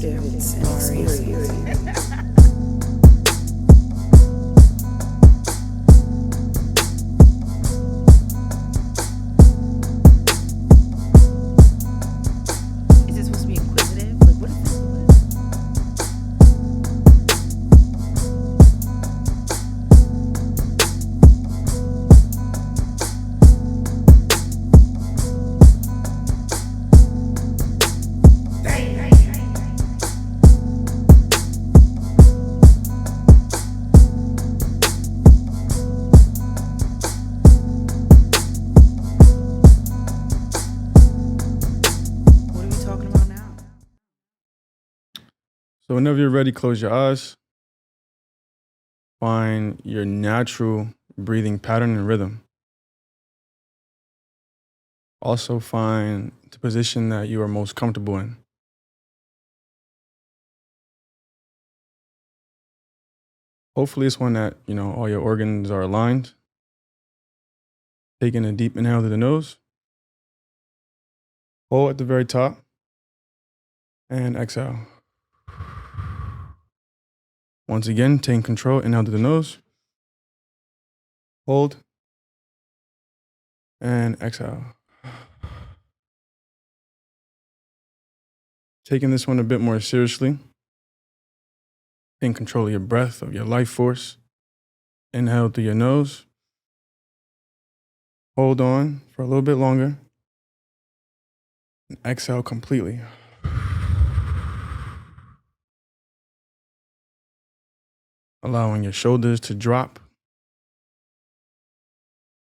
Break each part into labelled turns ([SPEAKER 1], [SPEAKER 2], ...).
[SPEAKER 1] experience and experience. Is it supposed to be inquisitive? Like, what is this? What are we talking about now?
[SPEAKER 2] So whenever you're ready, close your eyes. Find your natural breathing pattern and rhythm. Also find the position that you are most comfortable in. Hopefully it's one that, all your organs are aligned. Taking a deep inhale through the nose. Hold at the very top. And exhale. Once again, taking control, inhale through the nose. Hold. And exhale. Taking this one a bit more seriously. Taking control of your breath, of your life force. Inhale through your nose. Hold on for a little bit longer. And exhale completely. Allowing your shoulders to drop.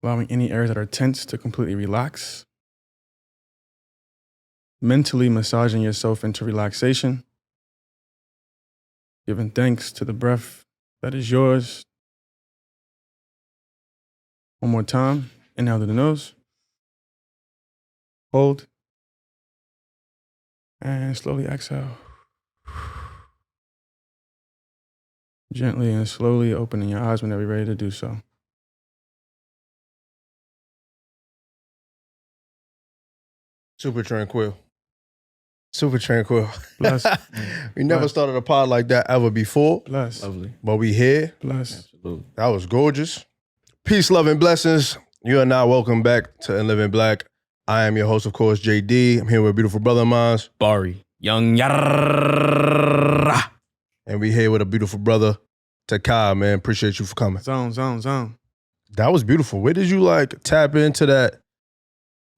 [SPEAKER 2] Allowing any areas that are tense to completely relax. Mentally massaging yourself into relaxation. Giving thanks to the breath that is yours. One more time. Inhale through the nose. Hold. And slowly exhale. Gently and slowly opening your eyes whenever you're ready to do so.
[SPEAKER 3] Super tranquil. Super tranquil.
[SPEAKER 2] Bless.
[SPEAKER 3] We never started a pod like that ever before,
[SPEAKER 2] Bless.
[SPEAKER 4] Lovely.
[SPEAKER 3] but we here.
[SPEAKER 2] Bless.
[SPEAKER 4] Absolutely.
[SPEAKER 3] That was gorgeous. Peace, love, and blessings. You are now welcome back to In Living Black. I am your host, of course, JD. I'm here with a beautiful brother of mine,
[SPEAKER 4] Bari. Young Yarra.
[SPEAKER 3] and we here with a beautiful brother, Tacai, man. Appreciate you for coming.
[SPEAKER 2] Zone.
[SPEAKER 3] That was beautiful. Where did you tap into that?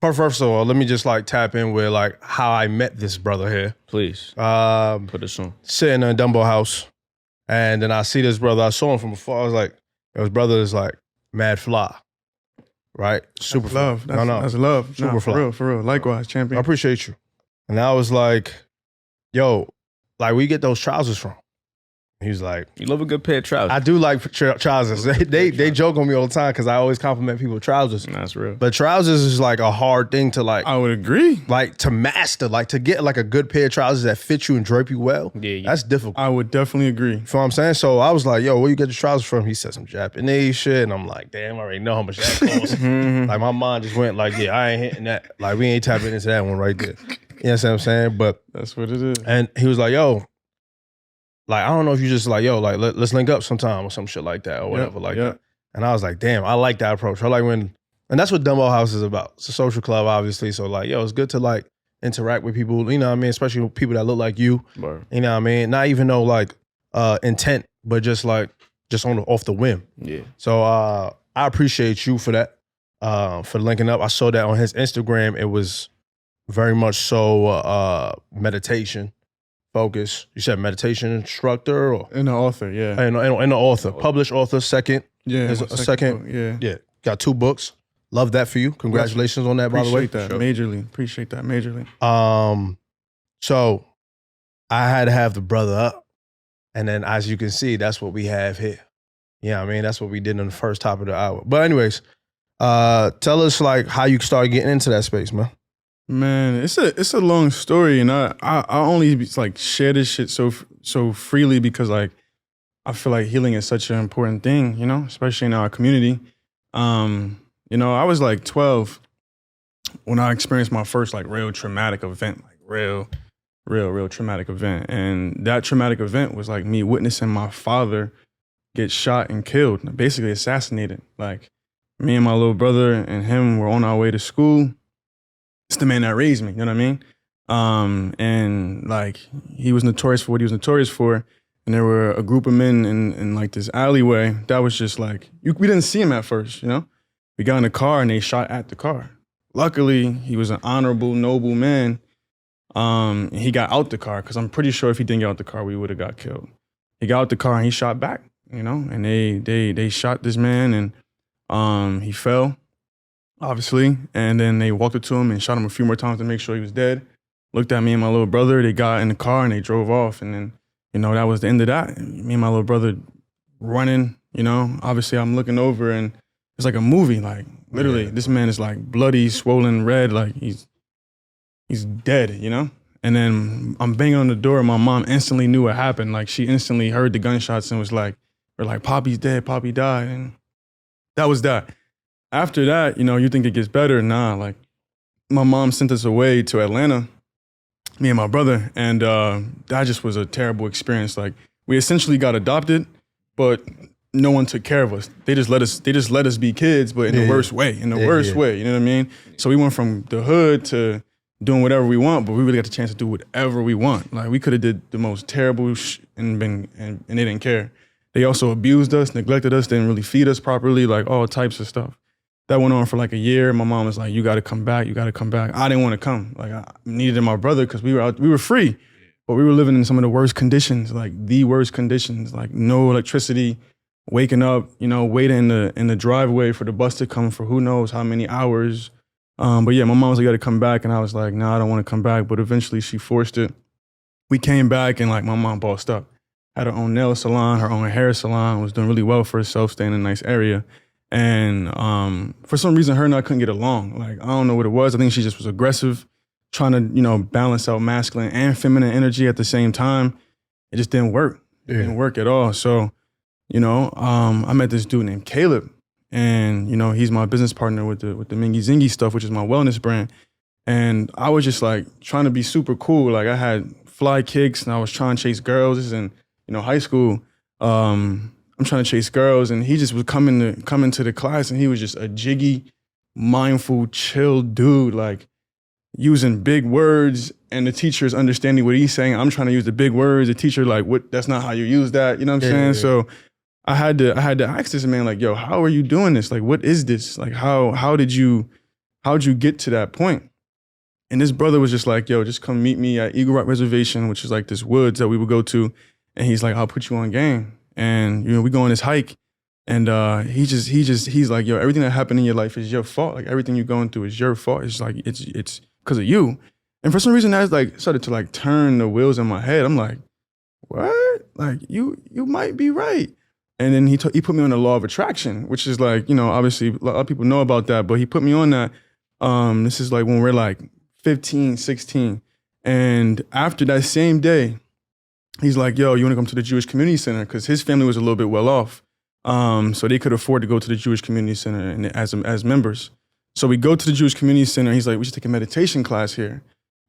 [SPEAKER 3] First of all, let me just tap in with how I met this brother here.
[SPEAKER 4] Please,
[SPEAKER 3] Um,
[SPEAKER 4] put us on.
[SPEAKER 3] Sitting in a Dumbo house, and then I see this brother. I saw him from afar. I was like, his brother is mad fly, right? Super fly.
[SPEAKER 2] Love. That's love.
[SPEAKER 3] Super
[SPEAKER 2] Nah,
[SPEAKER 3] fly.
[SPEAKER 2] For real. Likewise,
[SPEAKER 3] I
[SPEAKER 2] champion.
[SPEAKER 3] appreciate you. And I was like, yo, where you get those trousers from? He was like,
[SPEAKER 4] You love a good pair of trousers.
[SPEAKER 3] I do like trousers. They joke on me all the time because I always compliment people with trousers.
[SPEAKER 4] That's real.
[SPEAKER 3] But trousers is a hard thing to
[SPEAKER 2] I would agree.
[SPEAKER 3] to master, to get a good pair of trousers that fit you and drape you well.
[SPEAKER 4] Yeah.
[SPEAKER 3] That's difficult.
[SPEAKER 2] I would definitely agree.
[SPEAKER 3] You know what I'm saying? So I was like, yo, where you get your trousers from? He said some Japanese shit. And I'm like, damn, I already know how much that costs. My mind just went yeah, I ain't hitting that. We ain't tapping into that one right there. You know what I'm saying? But,
[SPEAKER 2] That's what it is.
[SPEAKER 3] and he was like, yo, I don't know if you just let's link up sometime or some shit like that or whatever that. And I was like, damn, I like that approach. I like and that's what Dumbo House is about. It's a social club, obviously. So yo, it's good to interact with people, you know what I mean? Especially with people that look like you.
[SPEAKER 4] Word.
[SPEAKER 3] You know what I mean? Not even no intent, but just off the whim.
[SPEAKER 4] Yeah.
[SPEAKER 3] So I appreciate you for that, for linking up. I saw that on his Instagram. It was very much so meditation focus. You said meditation instructor or
[SPEAKER 2] And the author, yeah.
[SPEAKER 3] and the author, published author, second.
[SPEAKER 2] Yeah.
[SPEAKER 3] There's
[SPEAKER 2] my
[SPEAKER 3] a second.
[SPEAKER 2] book, yeah.
[SPEAKER 3] Yeah, got 2 books. Love that for you. Congratulations on that, by the way.
[SPEAKER 2] Appreciate that majorly. Appreciate that majorly.
[SPEAKER 3] So I had to have the brother up, and then as you can see, that's what we have here. Yeah, I mean that's what we did in the first top of the hour. But anyways, tell us how you started getting into that space, man.
[SPEAKER 2] Man, it's a long story, and I only share this shit so freely because I feel like healing is such an important thing, especially in our community. I was 12 when I experienced my first real traumatic event, real real traumatic event. And that traumatic event was like me witnessing my father get shot and killed, basically assassinated. Like me and my little brother and him were on our way to school. It's the man that raised me, you know what I mean? And like he was notorious for what he was notorious for. And there were a group of men in like this alleyway that was just like, we didn't see him at first, you know? We got in the car and they shot at the car. Luckily, he was an honorable, noble man. And he got out the car, because I'm pretty sure if he didn't get out the car, we would have got killed. He got out the car and he shot back, you know? And they shot this man and he fell, obviously. And then they walked up to him and shot him a few more times to make sure he was dead. Looked at me and my little brother. They got in the car and they drove off. And then, you know, that was the end of that. Me and my little brother running, you know, obviously I'm looking over and it's like a movie, like literally this man is like bloody, swollen, red, like he's dead, you know? And then I'm banging on the door and my mom instantly knew what happened. Like she instantly heard the gunshots and was like, we're like, Poppy's dead, Poppy died. And that was that. After that, you know, you think it gets better. Nah, like my mom sent us away to Atlanta, me and my brother, and that just was a terrible experience. Like we essentially got adopted, but no one took care of us. They just let us be kids, but in the worst way, you know what I mean? So we went from the hood to doing whatever we want, but we really got the chance to do whatever we want. Like we could have did the most terrible and they didn't care. They also abused us, neglected us, didn't really feed us properly, like all types of stuff. That went on for like a year. My mom was like, you got to come back. I didn't want to come. Like I needed my brother because we were free, but we were living in some of the worst conditions, like the worst conditions, like no electricity, waking up, you know, waiting in the driveway for the bus to come for who knows how many hours. But yeah, my mom was like, you got to come back. And I was like, no, I don't want to come back. But eventually she forced it. We came back and like my mom bossed up, had her own nail salon, her own hair salon, was doing really well for herself, staying in a nice area. And for some reason, her and I couldn't get along. Like, I don't know what it was. I think she just was aggressive, trying to, you know, balance out masculine and feminine energy at the same time. It just didn't work. It didn't work at all. So, you know, I met this dude named Caleb. And, you know, he's my business partner with the Mingy Zingy stuff, which is my wellness brand. And I was just like trying to be super cool. Like I had fly kicks and I was trying to chase girls. This is in, you know, high school. I'm trying to chase girls, and he just was coming to the class, and he was just a jiggy, mindful, chill dude, like using big words, and the teacher's understanding what he's saying. I'm trying to use the big words. The teacher like, what? That's not how you use that. You know what I'm saying? Yeah. So I had to ask this man, like, yo, how are you doing this? Like, what is this? Like, how'd you get to that point? And this brother was just like, yo, just come meet me at Eagle Rock Reservation, which is like this woods that we would go to. And he's like, I'll put you on game. And, you know, we go on this hike and he's like, yo, everything that happened in your life is your fault. Like everything you're going through is your fault. It's like, it's because of you. And for some reason that like started to like turn the wheels in my head. I'm like, what? Like you might be right. And then he put me on the law of attraction, which is like, you know, obviously a lot of people know about that, but he put me on that. This is like when we're like 15, 16. And after that same day, he's like, yo, you want to come to the Jewish Community Center? Because his family was a little bit well off. So they could afford to go to the Jewish Community Center and as members. So we go to the Jewish Community Center. He's like, we should take a meditation class here.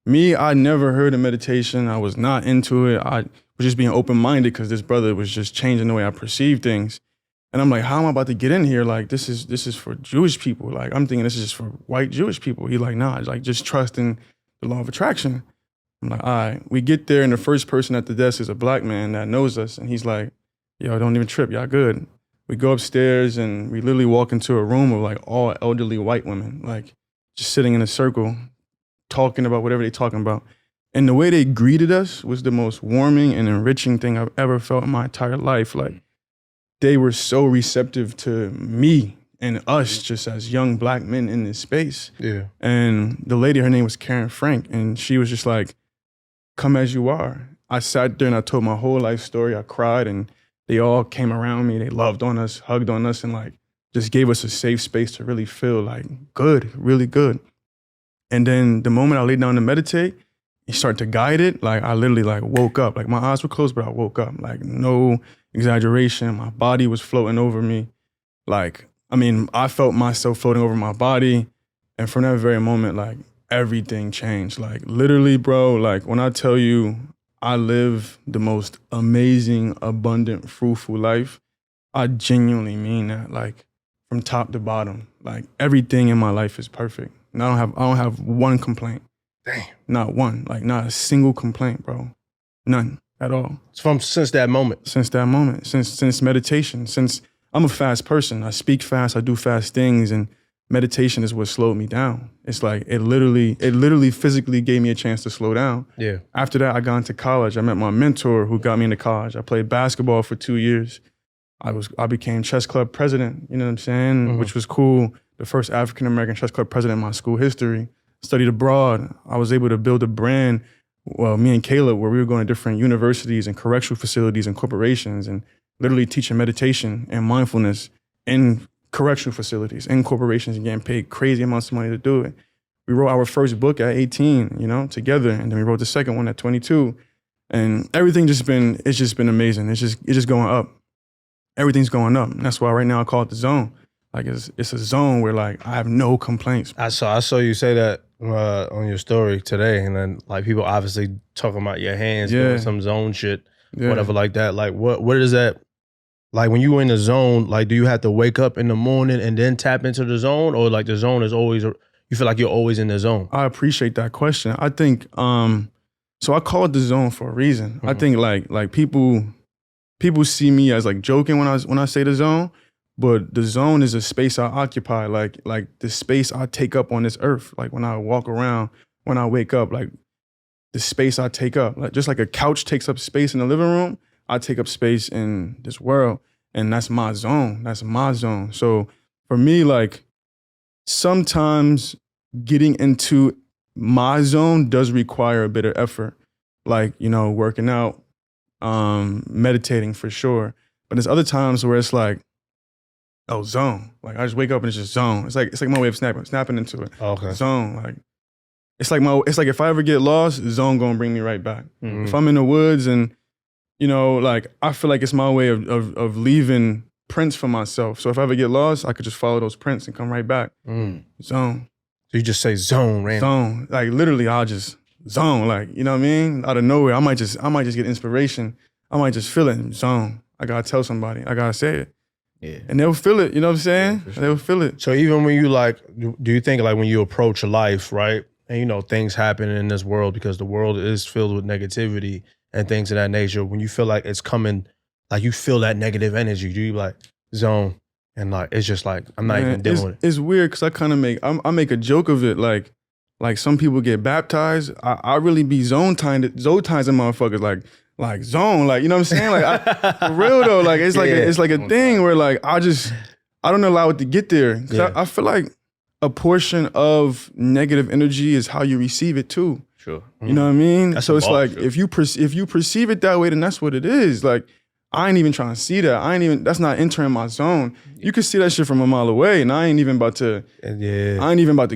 [SPEAKER 2] Me, I never heard of meditation. I was not into it. I was just being open-minded because this brother was just changing the way I perceive things. And I'm like, how am I about to get in here? Like, this is for Jewish people. Like, I'm thinking this is just for white Jewish people. He's like, nah, like just trust in the law of attraction. I'm like, all right. We get there and the first person at the desk is a black man that knows us. And he's like, yo, don't even trip. Y'all good. We go upstairs and we literally walk into a room of like all elderly white women, like just sitting in a circle, talking about whatever they're talking about. And the way they greeted us was the most warming and enriching thing I've ever felt in my entire life. Like they were so receptive to me and us just as young black men in this space. Yeah. And the lady, her name was Karen Frank, and she was just like, come as you are. I sat there and I told my whole life story. I cried and they all came around me. They loved on us, hugged on us, and like just gave us a safe space to really feel like good, really good. And then the moment I laid down to meditate, he started to guide it. Like I literally like woke up. Like my eyes were closed, but I woke up. Like no exaggeration. My body was floating over me. Like, I mean, I felt myself floating over my body. And from that very moment, like everything changed. Like literally, bro, like when I tell you I live the most amazing, abundant, fruitful life, I genuinely mean that. Like from top to bottom, like everything in my life is perfect. And I don't have one complaint.
[SPEAKER 3] Damn.
[SPEAKER 2] Not one. Like not a single complaint, bro. None at all.
[SPEAKER 3] Since that moment.
[SPEAKER 2] Since that moment. Since meditation. Since I'm a fast person. I speak fast, I do fast things, and meditation is what slowed me down. It's like it literally physically gave me a chance to slow down.
[SPEAKER 3] Yeah.
[SPEAKER 2] After that, I got into college. I met my mentor who got me into college. I played basketball for 2 years. I became chess club president, you know what I'm saying? Which was cool. The first African-American chess club president in my school history. Studied abroad. I was able to build a brand, well, me and Caleb, where we were going to different universities and correctional facilities and corporations and literally teaching meditation and mindfulness in correctional facilities and corporations and getting paid crazy amounts of money to do it. We wrote our first book at 18, you know, together. And then we wrote the second one at 22. And everything it's just been amazing. It's just going up. Everything's going up. And that's why right now I call it the zone. Like it's a zone where like I have no complaints.
[SPEAKER 3] I saw you say that on your story today, and then like people obviously talking about your hands doing some zone shit, whatever like that. Like what is that? Like when you were in the zone, like do you have to wake up in the morning and then tap into the zone, or like the zone is always, you feel like you're always in the zone? I
[SPEAKER 2] appreciate that question. I think so I call it the zone for a reason. I think like people see me as like joking when I say the zone. But the zone is a space I occupy, like the space I take up on this earth. Like when I walk around, when I wake up, like the space I take up. Like just like a couch takes up space in the living room, I take up space in this world. And that's my zone. That's my zone. So for me, like sometimes getting into my zone does require a bit of effort. Like, you know, working out, meditating for sure. But there's other times where it's like, oh, zone. Like I just wake up and it's just zone. It's like my way of snapping into it.
[SPEAKER 3] Okay.
[SPEAKER 2] Zone. Like it's like if I ever get lost, zone gonna bring me right back. If I'm in the woods and, you know, like I feel like it's my way of leaving prints for myself. So if I ever get lost, I could just follow those prints and come right back. Zone.
[SPEAKER 3] So you just say zone, random.
[SPEAKER 2] Zone. Like literally I'll just zone. Like, you know what I mean? Out of nowhere. I might just get inspiration. I might just feel it. Zone. I gotta tell somebody. I gotta say it.
[SPEAKER 3] Yeah.
[SPEAKER 2] And they'll feel it, you know what I'm saying? Sure. They'll feel it.
[SPEAKER 3] So even when you like, do you think like when you approach life, right? And you know, things happen in this world because the world is filled with negativity and things of that nature. When you feel like it's coming, like you feel that negative energy, do you like zone? And like, it's just like, I'm not even dealing with it.
[SPEAKER 2] It's weird because I kind of I make a joke of it. Like some people get baptized. I really be zone-tizing motherfuckers like zone, like, you know what I'm saying? Like for real though, like it's like a thing where like I don't allow it to get there. Cause I feel like a portion of negative energy is how you receive it too.
[SPEAKER 4] Sure.
[SPEAKER 2] You know what I mean?
[SPEAKER 3] That's
[SPEAKER 2] so it's like
[SPEAKER 4] sure.
[SPEAKER 2] if you perceive it that way, then that's what it is. Like I ain't even trying to see that. That's not entering my zone. You can see that shit from a mile away, and I ain't even about to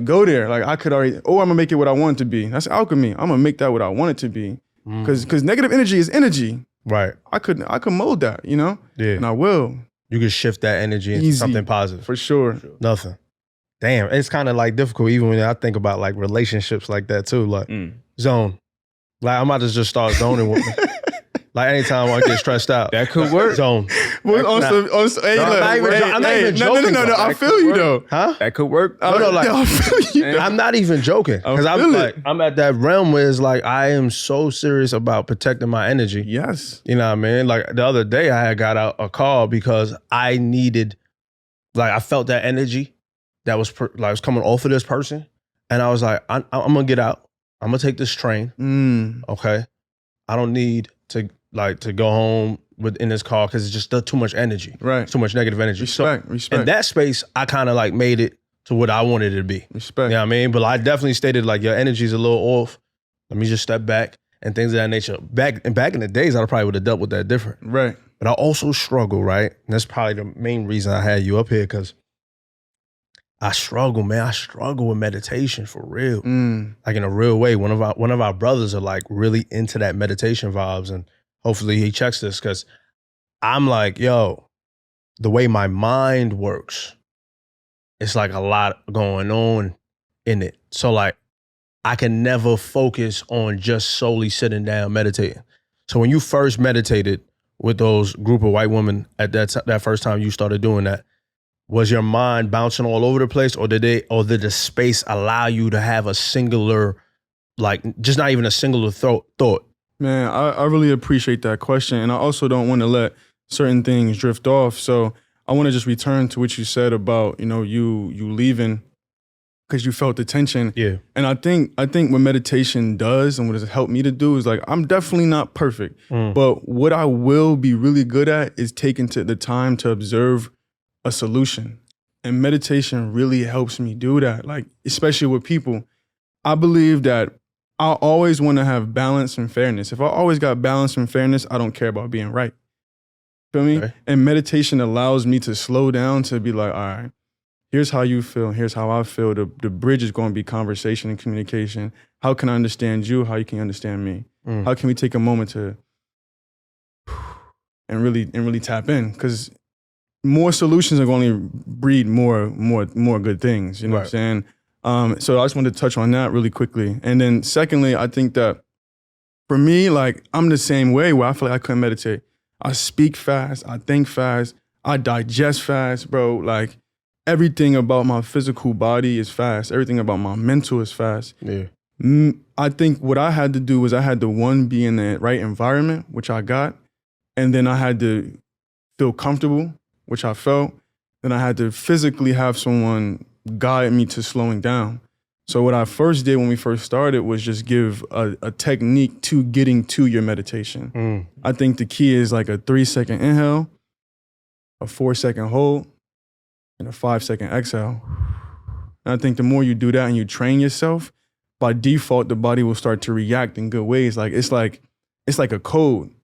[SPEAKER 2] go there. Like I could already, I'm gonna make it what I want it to be. That's alchemy. I'm gonna make that what I want it to be. Because negative energy is energy.
[SPEAKER 3] Right.
[SPEAKER 2] I could mold that, you know?
[SPEAKER 3] Yeah.
[SPEAKER 2] And I will.
[SPEAKER 3] You can shift that energy into something positive.
[SPEAKER 2] For sure.
[SPEAKER 3] Nothing. Damn, it's kind of like difficult even when I think about like relationships like that too. Like zone. Like I'm about to just start zoning with me. Like anytime I get stressed out.
[SPEAKER 4] That could work.
[SPEAKER 3] Zone.
[SPEAKER 2] I'm not even joking. No, I feel you though.
[SPEAKER 3] Huh?
[SPEAKER 4] That could work.
[SPEAKER 2] I feel you.
[SPEAKER 3] I'm not even joking. Because I'm at that realm where it's like I am so serious about protecting my energy.
[SPEAKER 2] Yes.
[SPEAKER 3] You know what I mean? Like the other day I had got out a call because I needed, like I felt that energy that was was coming off of this person. And I was like, I'm going to get out. I'm going to take this train. Okay? I don't need to go home in this car because it's just too much energy.
[SPEAKER 2] Right.
[SPEAKER 3] Too much negative energy.
[SPEAKER 2] Respect.
[SPEAKER 3] In that space, I kind of like made it to what I wanted it to be.
[SPEAKER 2] Respect.
[SPEAKER 3] You know what I mean? But I definitely stated like your energy's a little off. Let me just step back and things of that nature. Back in the days, I probably would have dealt with that different.
[SPEAKER 2] Right.
[SPEAKER 3] But I also struggle, right? And that's probably the main reason I had you up here because I struggle, man. I struggle with meditation for real. Like in a real way. One of our brothers are like really into that meditation vibes, and hopefully he checks this because I'm like, yo, the way my mind works, it's like a lot going on in it. So like I can never focus on just solely sitting down meditating. So when you first meditated with those group of white women at that first time you started doing that, was your mind bouncing all over the place, or did the space allow you to have a singular, like just not even a singular thought?
[SPEAKER 2] Man, I really appreciate that question. And I also don't want to let certain things drift off. So I want to just return to what you said about, you leaving because you felt the tension.
[SPEAKER 3] Yeah.
[SPEAKER 2] And I think what meditation does and what it's helped me to do is like, I'm definitely not perfect, but what I will be really good at is taking the time to observe a solution. And meditation really helps me do that. Like, especially with people, I believe that I always want to have balance and fairness. If I always got balance and fairness, I don't care about being right. Feel me?
[SPEAKER 3] Okay.
[SPEAKER 2] And meditation allows me to slow down to be like, all right, here's how you feel. Here's how I feel. The bridge is going to be conversation and communication. How can I understand you? How you can understand me? How can we take a moment to and really tap in? Because more solutions are going to breed more good things. You know what I'm saying? So I just wanted to touch on that really quickly. And then secondly, I think that for me, like I'm the same way where I feel like I couldn't meditate. I speak fast, I think fast, I digest fast, bro. Like everything about my physical body is fast. Everything about my mental is fast.
[SPEAKER 3] Yeah.
[SPEAKER 2] I think what I had to do was I had to be in the right environment, which I got. And then I had to feel comfortable, which I felt. Then I had to physically have someone guide me to slowing down. So what I first did when we first started was just give a technique to getting to your meditation. I think the key is like a 3-second inhale, a 4-second hold, and a 5-second exhale. And I think the more you do that and you train yourself, by default, the body will start to react in good ways. Like it's like a code.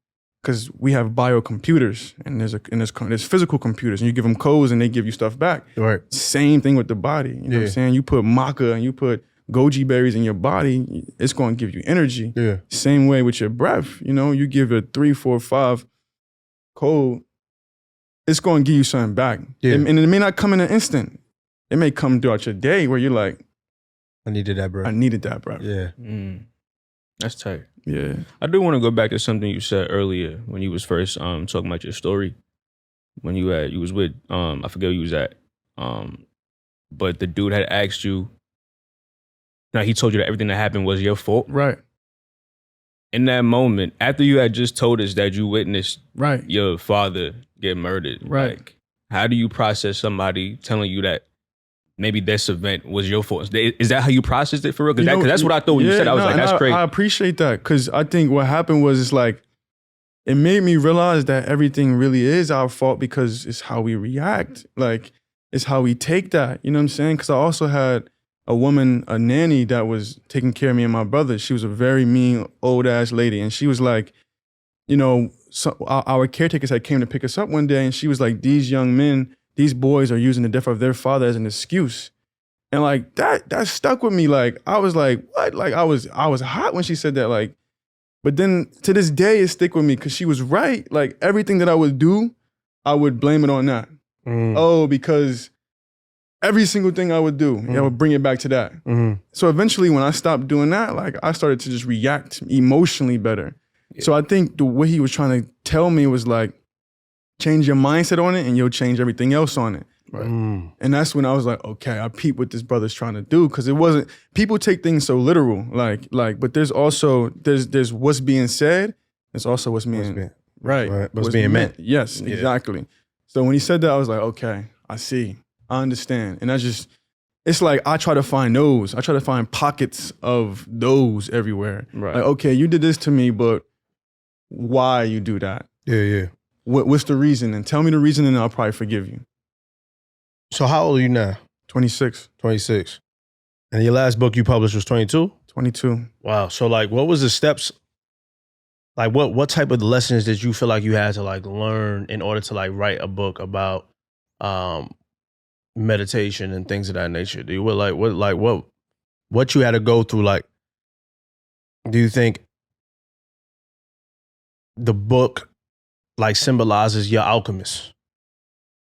[SPEAKER 2] Because we have biocomputers and there's physical computers, and you give them codes and they give you stuff back.
[SPEAKER 3] Right.
[SPEAKER 2] Same thing with the body. You know what I'm saying? You put maca and you put goji berries in your body, it's going to give you energy.
[SPEAKER 3] Yeah.
[SPEAKER 2] Same way with your breath. You give a 3, 4, 5 code, it's going to give you something back.
[SPEAKER 3] Yeah.
[SPEAKER 2] And it may not come in an instant. It may come throughout your day where you're like,
[SPEAKER 3] I needed that, bro.
[SPEAKER 2] Yeah.
[SPEAKER 4] That's tight.
[SPEAKER 2] Yeah.
[SPEAKER 4] I do want to go back to something you said earlier when you was first talking about your story. When you was with I forget who you was at. But the dude had asked you. Now he told you that everything that happened was your fault.
[SPEAKER 2] Right.
[SPEAKER 4] In that moment, after you had just told us that you witnessed your father get murdered,
[SPEAKER 2] right?
[SPEAKER 4] Like, how do you process somebody telling you that maybe this event was your fault? Is that how you processed it for real? Because that's what I thought when you said. I was like, that's crazy.
[SPEAKER 2] I appreciate that because I think what happened was it's like, it made me realize that everything really is our fault because it's how we react. Like, it's how we take that. You know what I'm saying? Because I also had a woman, a nanny that was taking care of me and my brother. She was a very mean, old-ass lady. And she was like, so our caretakers had came to pick us up one day and she was like, these young men, these boys are using the death of their father as an excuse. And like that stuck with me. Like I was like, what? Like I was hot when she said that. Like, but then to this day it stick with me because she was right. Like everything that I would do, I would blame it on that. Oh, because every single thing I would do, I would bring it back to that. So eventually when I stopped doing that, like I started to just react emotionally better. Yeah. So I think what he was trying to tell me was like, change your mindset on it and you'll change everything else on it. Right. And that's when I was like, okay, I peep what this brother's trying to do. Cause it wasn't, people take things so literal. Like, but there's also, there's what's being said. There's also what's being meant. Yes, yeah. Exactly. So when he said that, I was like, okay, I see, I understand. And it's like, I try to find those. I try to find pockets of those everywhere. Right. Like, okay, you did this to me, but why you do that?
[SPEAKER 3] Yeah.
[SPEAKER 2] What's the reason? And tell me the reason and I'll probably forgive you.
[SPEAKER 3] So how old are you now?
[SPEAKER 2] 26.
[SPEAKER 3] 26. And your last book you published was 22?
[SPEAKER 2] 22.
[SPEAKER 3] Wow. So like, what was the steps? Like what type of lessons did you feel like you had to like learn in order to like write a book about meditation and things of that nature? Do you what you had to go through? Like, do you think the book like symbolizes your alchemist?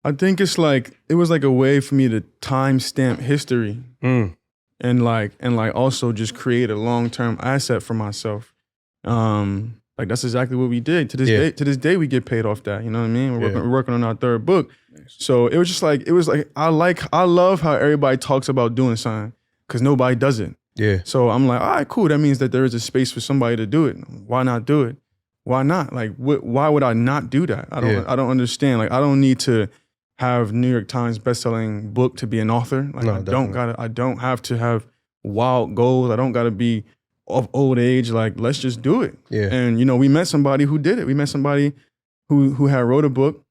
[SPEAKER 2] I think it was like a way for me to timestamp history. and also just create a long-term asset for myself. Like that's exactly what we did. To this day we get paid off that, you know what I mean? We're working on our third book. So it was just like, I love how everybody talks about doing something because nobody does it.
[SPEAKER 3] Yeah.
[SPEAKER 2] So I'm like, all right, cool. That means that there is a space for somebody to do it. Why not do it? Why not? Like, why would I not do that? I don't understand. Like, I don't need to have New York Times bestselling book to be an author. Like,
[SPEAKER 3] No,
[SPEAKER 2] I don't have to have wild goals. I don't got to be of old age. Like, let's just do it.
[SPEAKER 3] Yeah.
[SPEAKER 2] And, you know, we met somebody who did it. We met somebody who had wrote a book.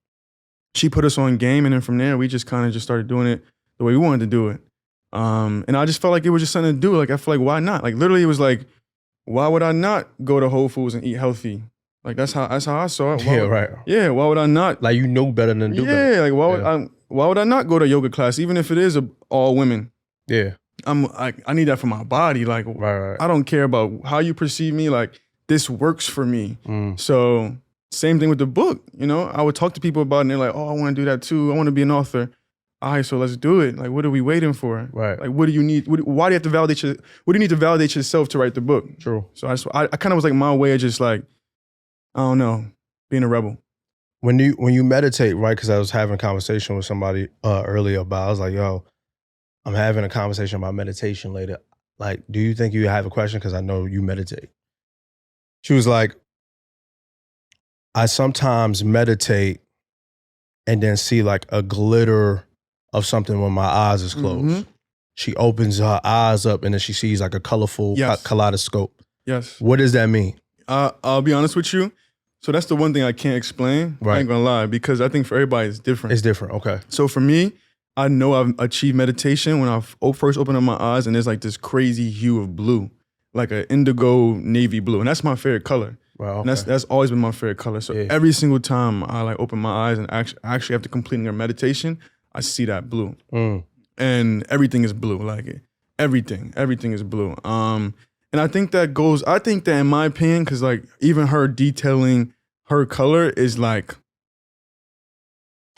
[SPEAKER 2] She put us on game. And then from there, we just kind of just started doing it the way we wanted to do it. And I just felt like it was just something to do. Like, I feel like, why not? Like, literally, it was like, why would I not go to Whole Foods and eat healthy? Like, that's how I saw it.
[SPEAKER 3] Right.
[SPEAKER 2] Yeah, why would I not?
[SPEAKER 3] Like, you know better than do better.
[SPEAKER 2] Yeah, like, why would I not go to yoga class, even if it is all women?
[SPEAKER 3] Yeah.
[SPEAKER 2] I need that for my body. Like,
[SPEAKER 3] Right.
[SPEAKER 2] I don't care about how you perceive me. Like, this works for me. So, same thing with the book. You know, I would talk to people about it and they're like, oh, I want to do that too. I want to be an author. All right, so let's do it. Like, what are we waiting for?
[SPEAKER 3] Right.
[SPEAKER 2] Like, what do you need? Why do you have to validate what do you need to validate yourself to write the book?
[SPEAKER 3] True.
[SPEAKER 2] So I kind of was like my way of just like, I don't know, being a rebel.
[SPEAKER 3] When you meditate, right? Because I was having a conversation with somebody earlier about, I was like, yo, I'm having a conversation about meditation later. Like, do you think you have a question? Because I know you meditate. She was like, I sometimes meditate and then see like a glitter of something when my eyes is closed.
[SPEAKER 2] Mm-hmm.
[SPEAKER 3] She opens her eyes up and then she sees like a colorful kaleidoscope.
[SPEAKER 2] Yes.
[SPEAKER 3] What does that mean?
[SPEAKER 2] I'll be honest with you. So that's the one thing I can't explain.
[SPEAKER 3] Right.
[SPEAKER 2] I ain't gonna lie, because I think for everybody it's different.
[SPEAKER 3] It's different. Okay.
[SPEAKER 2] So for me, I know I've achieved meditation when I first open up my eyes and there's like this crazy hue of blue, like an indigo navy blue. And that's my favorite color.
[SPEAKER 3] Wow. Okay.
[SPEAKER 2] And that's always been my favorite color. So every single time I like open my eyes and actually after completing a meditation, I see that blue. And everything is blue. Like everything is blue. And I think that in my opinion, because like even her detailing her color is like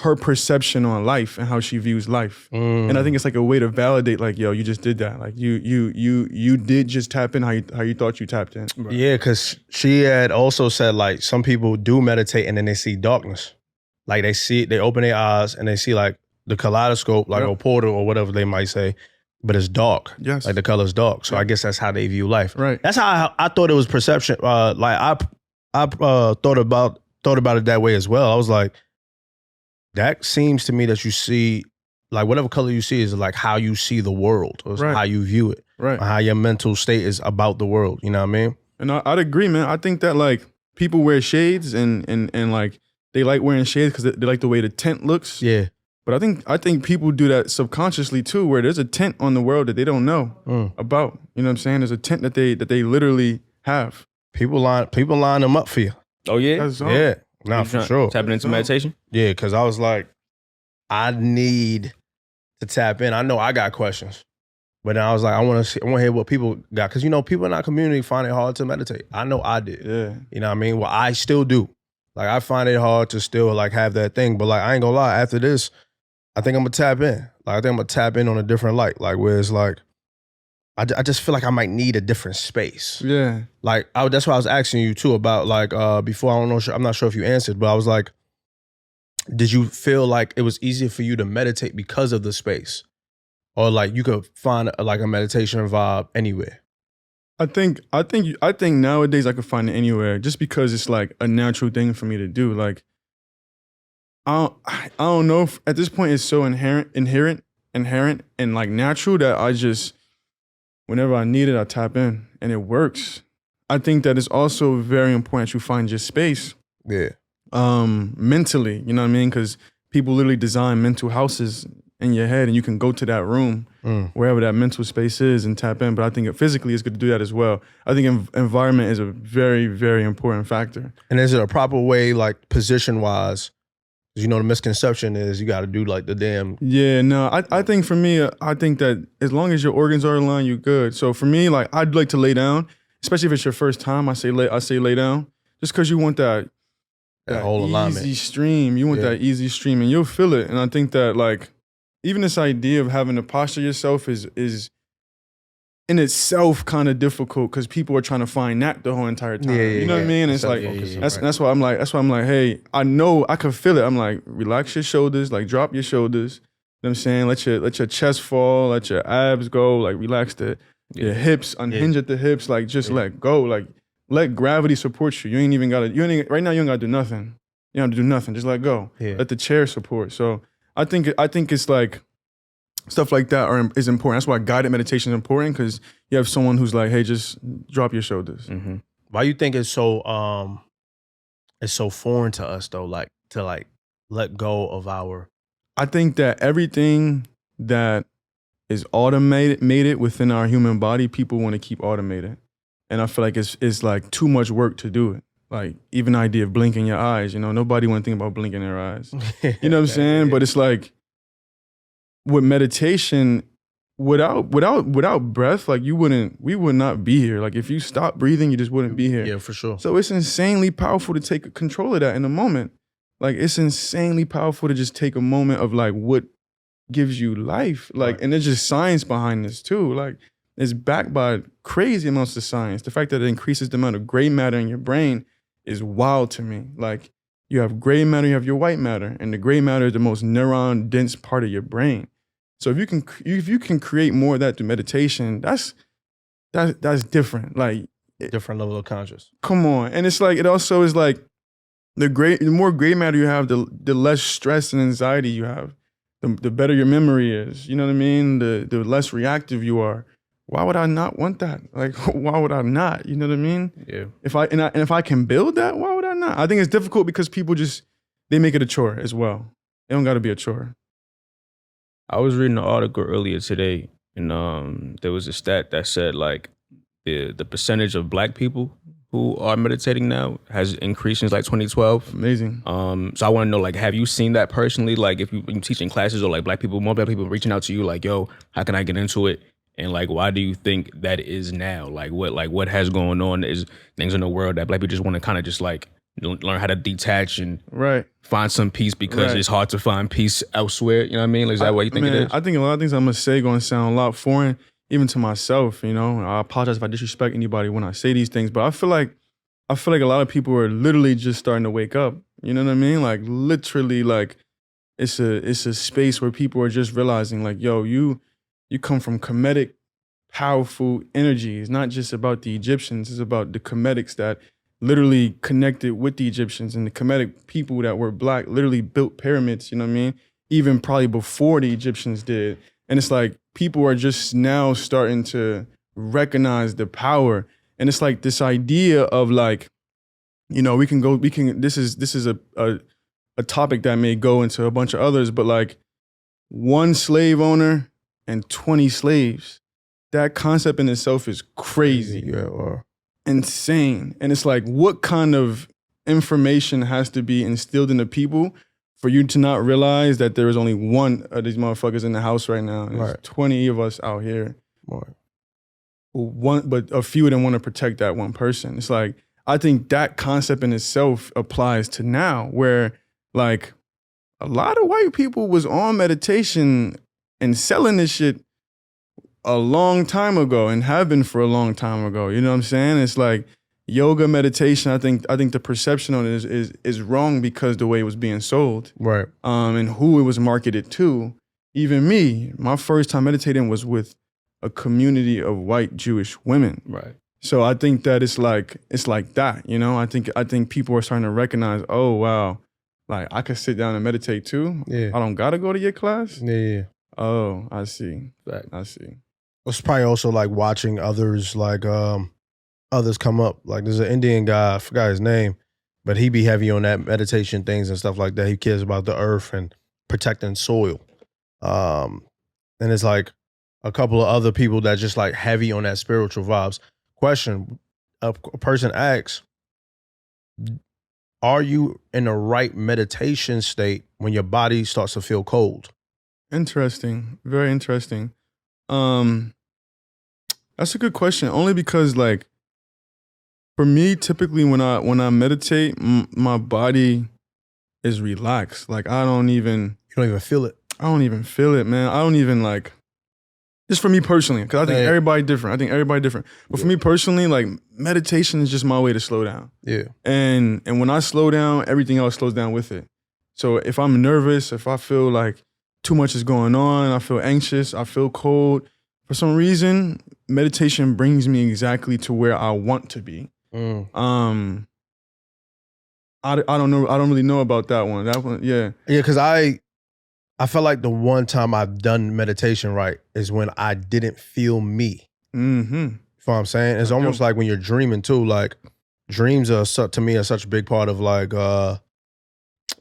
[SPEAKER 2] her perception on life and how she views life. And I think it's like a way to validate, like, yo, you just did that. Like you did just tap in how you thought you tapped in.
[SPEAKER 3] Right. Yeah, because she had also said like some people do meditate and then they see darkness. Like they open their eyes and they see like the kaleidoscope, like a portal or whatever they might say, but it's dark.
[SPEAKER 2] Yes.
[SPEAKER 3] Like the color's dark. So I guess that's how they view life.
[SPEAKER 2] Right.
[SPEAKER 3] That's how I thought it was perception. Like I thought about it that way as well. I was like, that seems to me that you see, like whatever color you see is like how you see the world or how you view it.
[SPEAKER 2] Right.
[SPEAKER 3] Or how your mental state is about the world. You know what I mean?
[SPEAKER 2] And I'd agree, man. I think that like people wear shades and like they like wearing shades because they like the way the tint looks.
[SPEAKER 3] Yeah.
[SPEAKER 2] But I think people do that subconsciously too, where there's a tint on the world that they don't know about. You know what I'm saying? There's a tint that they literally have.
[SPEAKER 3] People line them up for you.
[SPEAKER 4] Oh yeah?
[SPEAKER 2] That's all.
[SPEAKER 3] Yeah. Nah, for sure.
[SPEAKER 4] Tapping into meditation?
[SPEAKER 3] Yeah, because I was like, I need to tap in. I know I got questions. But then I was like, I want to hear what people got. Because, you know, people in our community find it hard to meditate. I know I did.
[SPEAKER 2] Yeah.
[SPEAKER 3] You know what I mean? Well, I still do. Like, I find it hard to still, like, have that thing. But, like, I ain't going to lie. After this, I think I'm going to tap in. Like, I think I'm going to tap in on a different light. Like, where it's like, I just feel like I might need a different space.
[SPEAKER 2] Yeah.
[SPEAKER 3] Like, that's why I was asking you, too, about, like, before, I'm not sure if you answered, but I was like, did you feel like it was easier for you to meditate because of the space? Or, like, you could find, like, a meditation vibe anywhere?
[SPEAKER 2] I think nowadays I could find it anywhere just because it's, like, a natural thing for me to do. Like, I don't know if at this point it's so inherent and, like, natural that I just, whenever I need it, I tap in and it works. I think that it's also very important that you find your space.
[SPEAKER 3] Yeah.
[SPEAKER 2] Mentally, you know what I mean? Because people literally design mental houses in your head and you can go to that room, wherever that mental space is and tap in. But I think physically it's good to do that as well. I think environment is a very, very important factor.
[SPEAKER 3] And is it a proper way, like position-wise? You know, the misconception is you got to do like the damn...
[SPEAKER 2] Yeah, no, I think for me, I think that as long as your organs are aligned, you're good. So for me, like I'd like to lay down, especially if it's your first time, I say lay down, just because you want that
[SPEAKER 3] whole alignment.
[SPEAKER 2] Easy stream. You want that easy stream and you'll feel it. And I think that like, even this idea of having to posture yourself is in itself kind of difficult because people are trying to find that the whole entire time. You know what I mean? It's like that's why I'm like, hey, I know I can feel it. I'm like, relax your shoulders, like drop your shoulders. You know what I'm saying? Let your chest fall, let your abs go, like relax your hips, unhinge at the hips, like just let go, like let gravity support you. You ain't even gotta right now you ain't gotta do nothing. You don't have to do nothing. Just let go. Yeah. Let the chair support. So I think it's like stuff like that is important. That's why guided meditation is important, because you have someone who's like, hey, just drop your shoulders.
[SPEAKER 3] Mm-hmm. Why you think it's so foreign to us though, like to like let go of our?
[SPEAKER 2] I think that everything that is automated within our human body, people want to keep automated. And I feel like it's like too much work to do it. Like even the idea of blinking your eyes, nobody want to think about blinking their eyes. You know what I'm saying? But it's like with meditation, without breath, like we would not be here. Like if you stop breathing, you just wouldn't be here.
[SPEAKER 3] Yeah, for sure.
[SPEAKER 2] So it's insanely powerful to take control of that in a moment. Like it's insanely powerful to just take a moment of like what gives you life. Like, and there's just science behind this too. Like it's backed by crazy amounts of science. The fact that it increases the amount of gray matter in your brain is wild to me. Like you have gray matter, you have your white matter, and the gray matter is the most neuron dense part of your brain. So if you can create more of that through meditation, that's different. Like
[SPEAKER 3] different level of conscious.
[SPEAKER 2] Come on. And it's like, it also is like the more gray matter you have, the less stress and anxiety you have, the better your memory is. You know what I mean? The less reactive you are. Why would I not want that? Like, why would I not? You know what I mean?
[SPEAKER 3] Yeah.
[SPEAKER 2] If I can build that, why would I not? I think it's difficult because people they make it a chore as well. It don't got to be a chore.
[SPEAKER 4] I was reading an article earlier today, and there was a stat that said like the percentage of Black people who are meditating now has increased since like 2012.
[SPEAKER 2] Amazing.
[SPEAKER 4] So I want to know, like, have you seen that personally? Like, if you teaching classes or like more Black people reaching out to you, like, yo, how can I get into it? And like, why do you think that is now? Like, what has going on? Is things in the world that Black people just want to kind of just like learn how to detach and find some peace because it's hard to find peace elsewhere. You know what I mean? Like, is that what you think it is?
[SPEAKER 2] I think a lot of things I'm gonna say gonna sound a lot foreign, even to myself. I apologize if I disrespect anybody when I say these things, but I feel like a lot of people are literally just starting to wake up. You know what I mean? Like literally, like it's a space where people are just realizing, like, yo, you come from Kemetic, powerful energy. It's not just about the Egyptians. It's about the Kemetics that literally connected with the Egyptians, and the Kemetic people that were Black literally built pyramids, you know what I mean? Even probably before the Egyptians did. And it's like people are just now starting to recognize the power. And it's like this idea of like, this is a topic that may go into a bunch of others, but like one slave owner and 20 slaves, that concept in itself is crazy.
[SPEAKER 3] Yeah,
[SPEAKER 2] insane. And it's like, what kind of information has to be instilled in the people for you to not realize that there is only one of these motherfuckers in the house right now? And there's 20 of us out here. But a few of them want to protect that one person. It's like, I think that concept in itself applies to now, where like a lot of white people was on meditation and selling this shit a long time ago and have been for a long time ago. You know what I'm saying? It's like yoga, meditation. I think the perception on it is wrong because the way it was being sold,
[SPEAKER 3] right?
[SPEAKER 2] And who it was marketed to. Even me, my first time meditating was with a community of white Jewish women,
[SPEAKER 4] right?
[SPEAKER 2] So I think that it's like that. I think people are starting to recognize, oh wow, like I could sit down and meditate too.
[SPEAKER 3] Yeah,
[SPEAKER 2] I don't gotta go to your class.
[SPEAKER 3] Yeah.
[SPEAKER 2] Oh, I see.
[SPEAKER 4] Right.
[SPEAKER 2] I see.
[SPEAKER 3] It's probably also like watching others, like others come up. Like there's an Indian guy, I forgot his name, but he be heavy on that meditation things and stuff like that. He cares about the earth and protecting soil. And it's like a couple of other people that just like heavy on that spiritual vibes. Question, a person asks, are you in the right meditation state when your body starts to feel cold?
[SPEAKER 2] Interesting. Very interesting. That's a good question. Only because like for me, typically when I meditate, my body is relaxed. Like you don't even feel it. I don't even feel it, man. I don't even like, Just for me personally, because I think
[SPEAKER 3] Yeah.
[SPEAKER 2] everybody different. But for me personally, like meditation is just my way to slow down.
[SPEAKER 3] Yeah.
[SPEAKER 2] And when I slow down, everything else slows down with it. So if I'm nervous, if I feel like too much is going on, I feel anxious, I feel cold, for some reason, meditation brings me exactly to where I want to be. I don't know. I don't really know about that one. That one, yeah.
[SPEAKER 3] Yeah, because I felt like the one time I've done meditation right is when I didn't feel me.
[SPEAKER 2] Mm-hmm.
[SPEAKER 3] You know what I'm saying? It's almost like when you're dreaming too. Like dreams are to me are such a big part of like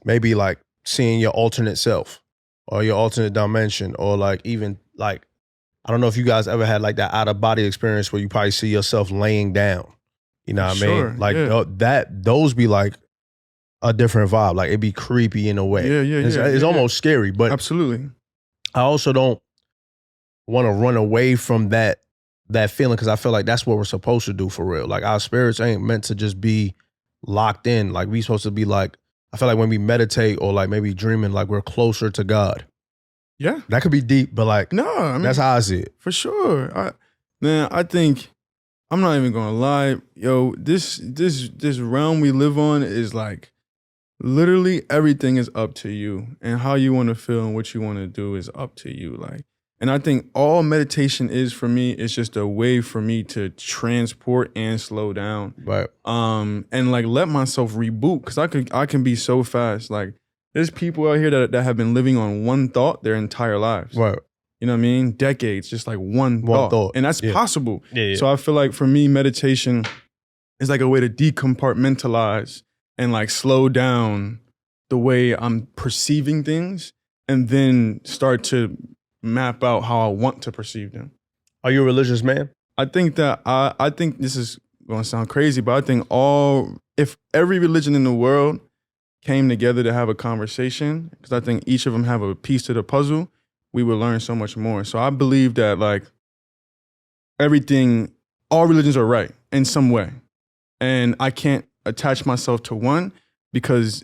[SPEAKER 3] maybe like seeing your alternate self or your alternate dimension, or like even like I don't know if you guys ever had like that out of body experience where you probably see yourself laying down. You know what I
[SPEAKER 2] Sure,
[SPEAKER 3] mean? Like
[SPEAKER 2] yeah.
[SPEAKER 3] those be like a different vibe. Like it'd be creepy in a way.
[SPEAKER 2] Yeah,
[SPEAKER 3] It's almost scary, but
[SPEAKER 2] absolutely.
[SPEAKER 3] I also don't want to run away from that feeling, because I feel like that's what we're supposed to do for real. Like our spirits ain't meant to just be locked in. Like we supposed to be like, I feel like when we meditate or like maybe dreaming, like we're closer to God.
[SPEAKER 2] Yeah.
[SPEAKER 3] That could be deep, but like
[SPEAKER 2] No, I mean,
[SPEAKER 3] that's how I see it.
[SPEAKER 2] for sure. I think I'm not even gonna lie, yo. This realm we live on is like literally everything is up to you, and how you want to feel and what you want to do is up to you. Like, and I think all meditation is for me is just a way for me to transport and slow down.
[SPEAKER 3] Right.
[SPEAKER 2] And like let myself reboot, because I can be so fast. Like there's people out here that have been living on one thought their entire lives.
[SPEAKER 3] Right.
[SPEAKER 2] You know what I mean? Decades, just like one
[SPEAKER 3] One thought.
[SPEAKER 2] And that's
[SPEAKER 3] Yeah.
[SPEAKER 2] possible.
[SPEAKER 3] Yeah.
[SPEAKER 2] So I feel like for me, meditation is like a way to decompartmentalize and like slow down the way I'm perceiving things, and then start to map out how I want to perceive them.
[SPEAKER 3] Are you a religious man?
[SPEAKER 2] I think that I think this is gonna sound crazy, but I think if every religion in the world came together to have a conversation, because I think each of them have a piece to the puzzle, we would learn so much more. So I believe that like all religions are right in some way. And I can't attach myself to one, because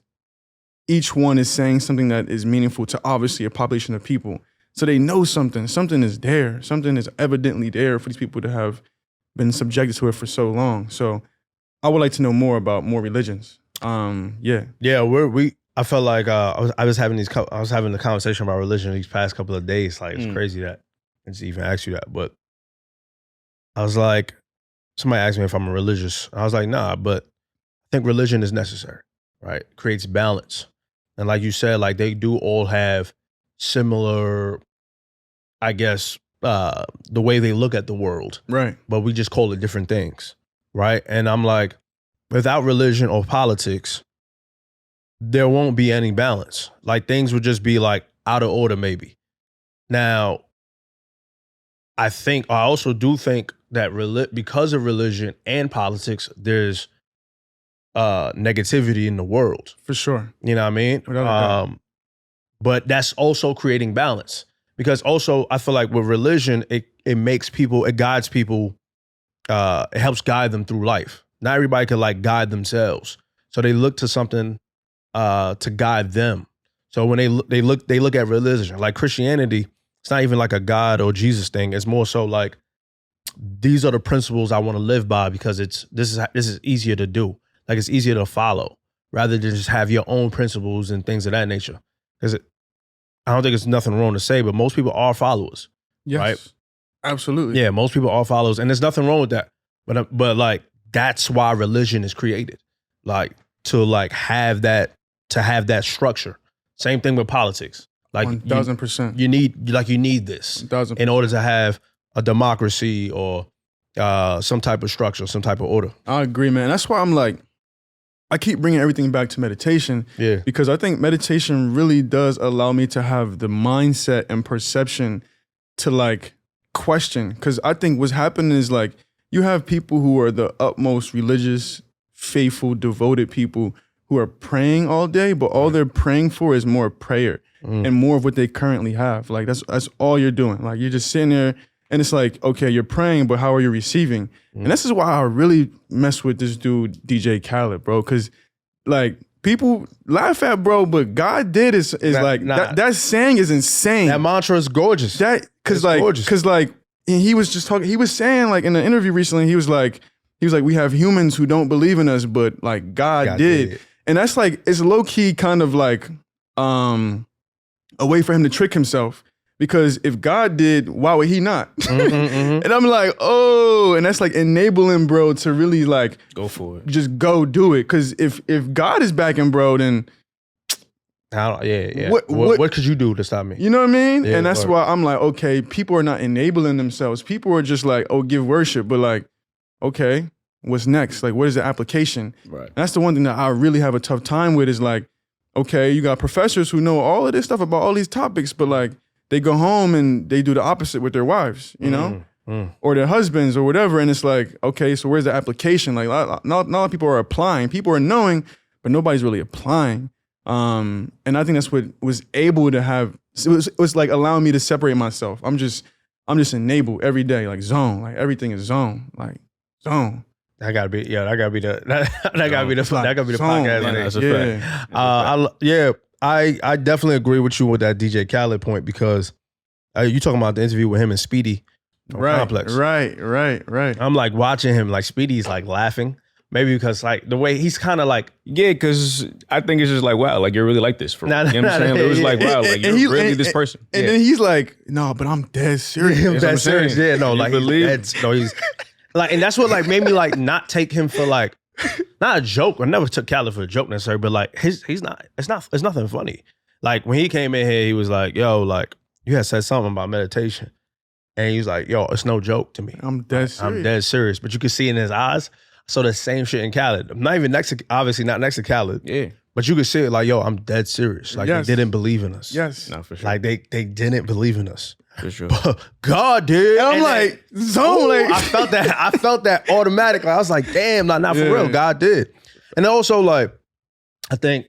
[SPEAKER 2] each one is saying something that is meaningful to obviously a population of people. So they know something is there. Something is evidently there for these people to have been subjected to it for so long. So I would like to know more about more religions. Yeah.
[SPEAKER 3] Yeah, I felt like I was having the conversation about religion these past couple of days. Like it's crazy that I just even asked you that, but I was like, somebody asked me if I'm a religious. I was like, nah, but I think religion is necessary, right? Creates balance, and like you said, like they do all have similar, I guess, the way they look at the world,
[SPEAKER 2] Right.
[SPEAKER 3] but we just call it different things, right? And I'm like, without religion or politics, there won't be any balance. Like things would just be like out of order maybe. Now, I also do think that because of religion and politics, there's negativity in the world.
[SPEAKER 2] For sure.
[SPEAKER 3] You know what I mean?
[SPEAKER 2] Without a doubt.
[SPEAKER 3] But that's also creating balance. Because also I feel like with religion, it guides people, it helps guide them through life. Not everybody can like guide themselves. So they look to something to guide them. So when they look at religion, like Christianity, it's not even like a God or Jesus thing. It's more so like, these are the principles I want to live by, because this is easier to do. Like it's easier to follow, rather than just have your own principles and things of that nature. Because I don't think there's nothing wrong to say, but most people are followers.
[SPEAKER 2] Yes.
[SPEAKER 3] Right?
[SPEAKER 2] Absolutely.
[SPEAKER 3] Yeah, most people are followers, and there's nothing wrong with that. But like that's why religion is created, like to have that structure. Same thing with politics. Like
[SPEAKER 2] 1000%.
[SPEAKER 3] you need this
[SPEAKER 2] 1000%.
[SPEAKER 3] in order to have a democracy or some type of structure, some type of order.
[SPEAKER 2] I agree, man. That's why I'm like, I keep bringing everything back to meditation.
[SPEAKER 3] Yeah.
[SPEAKER 2] Because I think meditation really does allow me to have the mindset and perception to like question. Because I think what's happening is like, you have people who are the utmost religious, faithful, devoted people who are praying all day, but all they're praying for is more prayer and more of what they currently have. Like that's all you're doing. Like you're just sitting there, and it's like, okay, you're praying, but how are you receiving? And this is why I really mess with this dude, DJ Khaled, bro. Cause like people laugh at bro, but God did is that saying is insane.
[SPEAKER 3] That mantra is gorgeous.
[SPEAKER 2] Cause and he was just talking. He was saying like in an interview recently, he was like, we have humans who don't believe in us, but like God did. And that's like, it's low key kind of like a way for him to trick himself. Because if God did, why would he not? And I'm like, oh, and that's like enabling bro to really like
[SPEAKER 4] go for it.
[SPEAKER 2] Just go do it. Cause if God is backing bro, then
[SPEAKER 3] What could you do to stop me?
[SPEAKER 2] You know what I mean?
[SPEAKER 3] Yeah,
[SPEAKER 2] and that's why I'm like, okay, people are not enabling themselves. People are just like, oh, give worship. But like, okay, what's next? Like, what is the application?
[SPEAKER 4] Right.
[SPEAKER 2] And that's the one thing that I really have a tough time with is like, okay, you got professors who know all of this stuff about all these topics, but like, they go home and they do the opposite with their wives, you know? Or their husbands or whatever. And it's like, okay, so where's the application? Like, not a lot of people are applying. People are knowing, but nobody's really applying. And I think that's what was able to have, it was like allowing me to separate myself. I'm just enabled every day, like zone, like everything is zone, like zone.
[SPEAKER 3] That gotta be the podcast.
[SPEAKER 2] Like,
[SPEAKER 3] That's a fact. I definitely agree with you with that DJ Khaled point because you talking about the interview with him and Speedy on Complex.
[SPEAKER 2] Right.
[SPEAKER 3] I'm like watching him, like Speedy's like laughing. Maybe because like the way he's kind of like,
[SPEAKER 4] yeah, because I think it's just like, wow, like you're really like this for me. You know what I'm saying? It was like, wow, like you're really this person.
[SPEAKER 2] And then he's like, no, but I'm dead serious.
[SPEAKER 3] I'm dead serious. Yeah, no, like he's like, and that's what like made me like not take him for like not a joke. I never took Khaled for a joke necessarily, but like he's not. It's nothing funny. Like when he came in here, he was like, yo, like you had said something about meditation, and he was like, yo, it's no joke to me.
[SPEAKER 2] I'm dead serious.
[SPEAKER 3] I'm dead serious. But you could see in his eyes. So the same shit in Khaled. I'm not even obviously not next to Khaled.
[SPEAKER 4] Yeah.
[SPEAKER 3] But you could see it like, yo, I'm dead serious. Like they didn't believe in us.
[SPEAKER 2] Yes.
[SPEAKER 4] No, for sure.
[SPEAKER 3] Like they didn't believe in us.
[SPEAKER 4] For sure.
[SPEAKER 3] But God did.
[SPEAKER 2] And I'm like, zone. Like
[SPEAKER 3] I felt that automatically. I was like, damn, not for real. God did. And also like, I think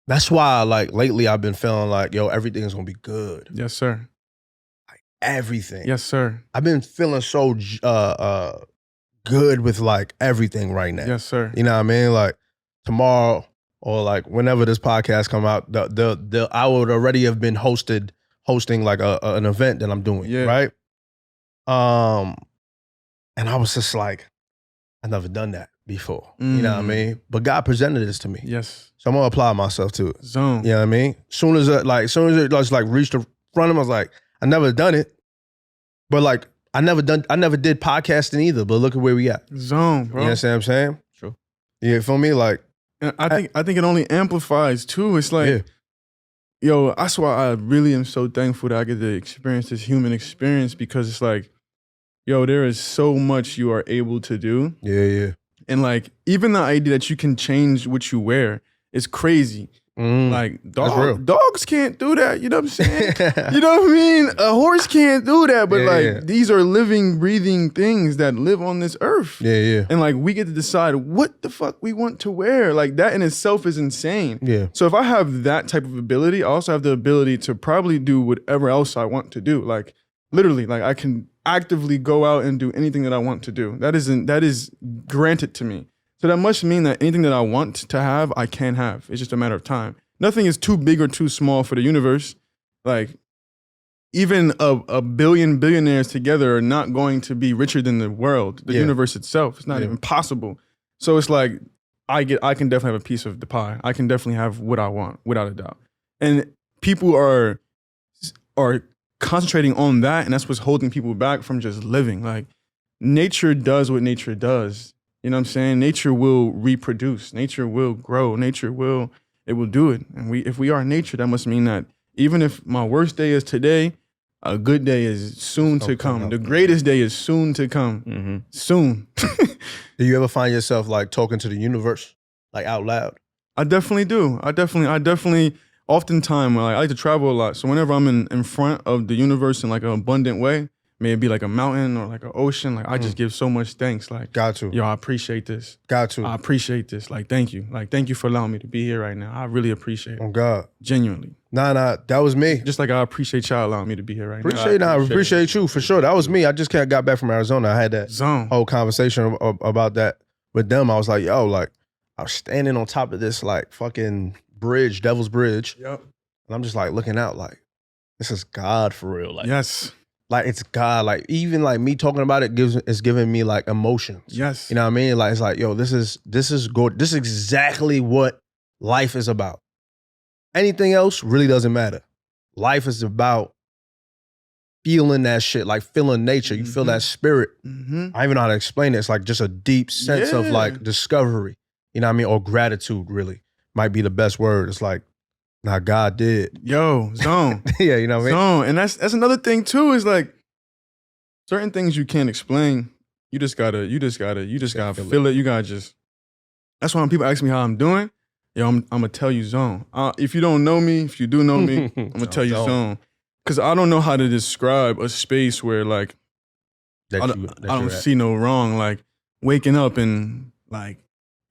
[SPEAKER 3] that's why like lately I've been feeling like, yo, everything's gonna be good.
[SPEAKER 2] Yes, sir.
[SPEAKER 3] Everything.
[SPEAKER 2] Yes, sir.
[SPEAKER 3] I've been feeling so good with like everything right now.
[SPEAKER 2] Yes, sir.
[SPEAKER 3] You know what I mean? Like tomorrow or like whenever this podcast come out, the I would already have been hosting like an event that I'm doing.
[SPEAKER 2] Yeah.
[SPEAKER 3] Right. And I was just like, I've never done that before. You know what I mean? But God presented this to me.
[SPEAKER 2] Yes.
[SPEAKER 3] So I'm gonna apply myself to it.
[SPEAKER 2] Zone.
[SPEAKER 3] You know what I mean? Soon as it just like reached the front of him, I was like, I never done it. But like I never did podcasting either, but look at where we at.
[SPEAKER 2] Zone, bro.
[SPEAKER 3] You understand what I'm saying?
[SPEAKER 4] True.
[SPEAKER 3] You feel me? Like
[SPEAKER 2] and I think it only amplifies too. It's like, yo, that's why I really am so thankful that I get to experience this human experience because it's like, yo, there is so much you are able to do.
[SPEAKER 3] Yeah.
[SPEAKER 2] And like, even the idea that you can change what you wear is crazy. Like dogs can't do that, you know what I'm saying? You know what I mean? A horse can't do that, but these are living, breathing things that live on this earth.
[SPEAKER 3] Yeah.
[SPEAKER 2] And like we get to decide what the fuck we want to wear. Like that in itself is insane.
[SPEAKER 3] Yeah.
[SPEAKER 2] So if I have that type of ability, I also have the ability to probably do whatever else I want to do. Like literally, like I can actively go out and do anything that I want to do. That is granted to me. So that must mean that anything that I want to have, I can have. It's just a matter of time. Nothing is too big or too small for the universe. Like, even a billion billionaires together are not going to be richer than the world, the universe itself. It's not even possible. So it's like, I can definitely have a piece of the pie. I can definitely have what I want, without a doubt. And people are concentrating on that, and that's what's holding people back from just living. Like, nature does what nature does. You know what I'm saying? Nature will reproduce. Nature will grow. It will do it. And if we are nature, that must mean that even if my worst day is today, a good day is soon to come. The greatest day is soon to come. Mm-hmm. Soon.
[SPEAKER 3] Do you ever find yourself like talking to the universe, like out loud?
[SPEAKER 2] I definitely do. I definitely, oftentimes, I like to travel a lot. So whenever I'm in front of the universe in like an abundant way, may it be like a mountain or like an ocean, like I just give so much thanks. Like,
[SPEAKER 3] got to.
[SPEAKER 2] Yo, I appreciate this.
[SPEAKER 3] Got to.
[SPEAKER 2] I appreciate this. Like, thank you. Like, thank you for allowing me to be here right now. I really appreciate it.
[SPEAKER 3] Oh God.
[SPEAKER 2] Genuinely.
[SPEAKER 3] Nah, that was me.
[SPEAKER 2] Just like I appreciate y'all allowing me to be here right
[SPEAKER 3] now. I appreciate you for sure. That was me. I just got back from Arizona. I had that whole conversation about that with them, I was like, yo, like I was standing on top of this like fucking bridge, Devil's Bridge.
[SPEAKER 2] Yep.
[SPEAKER 3] And I'm just like looking out like, this is God for real. Like,
[SPEAKER 2] Yes.
[SPEAKER 3] like it's God. Like even like me talking about it is giving me like emotions.
[SPEAKER 2] Yes.
[SPEAKER 3] You know what I mean? Like it's like, yo, this is good. This is exactly what life is about. Anything else really doesn't matter. Life is about feeling that shit, like feeling nature. You feel that spirit.
[SPEAKER 2] Mm-hmm.
[SPEAKER 3] I don't even know how to explain it. It's like just a deep sense of like discovery. You know what I mean? Or gratitude, really. Might be the best word. It's like, nah, God did.
[SPEAKER 2] Yo, zone.
[SPEAKER 3] Yeah, you know what I mean?
[SPEAKER 2] Zone. And that's another thing too, is like certain things you can't explain. You just gotta feel it. You gotta just, that's why when people ask me how I'm doing, yo, I'm gonna tell you zone. If you don't know me, if you do know me, I'm gonna tell you zone. Cause I don't know how to describe a space where like, I don't see no wrong. Like waking up and like,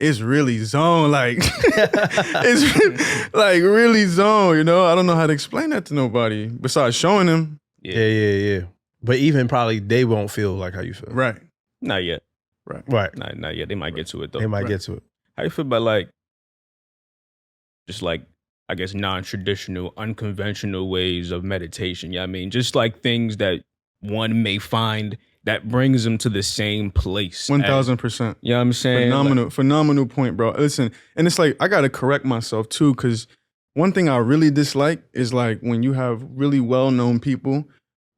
[SPEAKER 2] it's really zone. Like, it's like really zone, you know? I don't know how to explain that to nobody besides showing them.
[SPEAKER 3] Yeah. But even probably they won't feel like how you feel.
[SPEAKER 2] Right.
[SPEAKER 4] Not yet.
[SPEAKER 3] Right.
[SPEAKER 4] Not yet. They might get to it though.
[SPEAKER 3] They might get to it.
[SPEAKER 4] How you feel about like, just like, I guess, non-traditional, unconventional ways of meditation? Yeah, I mean, just like things that one may find that brings them to the same place.
[SPEAKER 2] 1,000%.
[SPEAKER 4] You know what I'm saying?
[SPEAKER 2] Phenomenal point, bro. Listen, and it's like, I gotta correct myself too, because one thing I really dislike is like when you have really well-known people,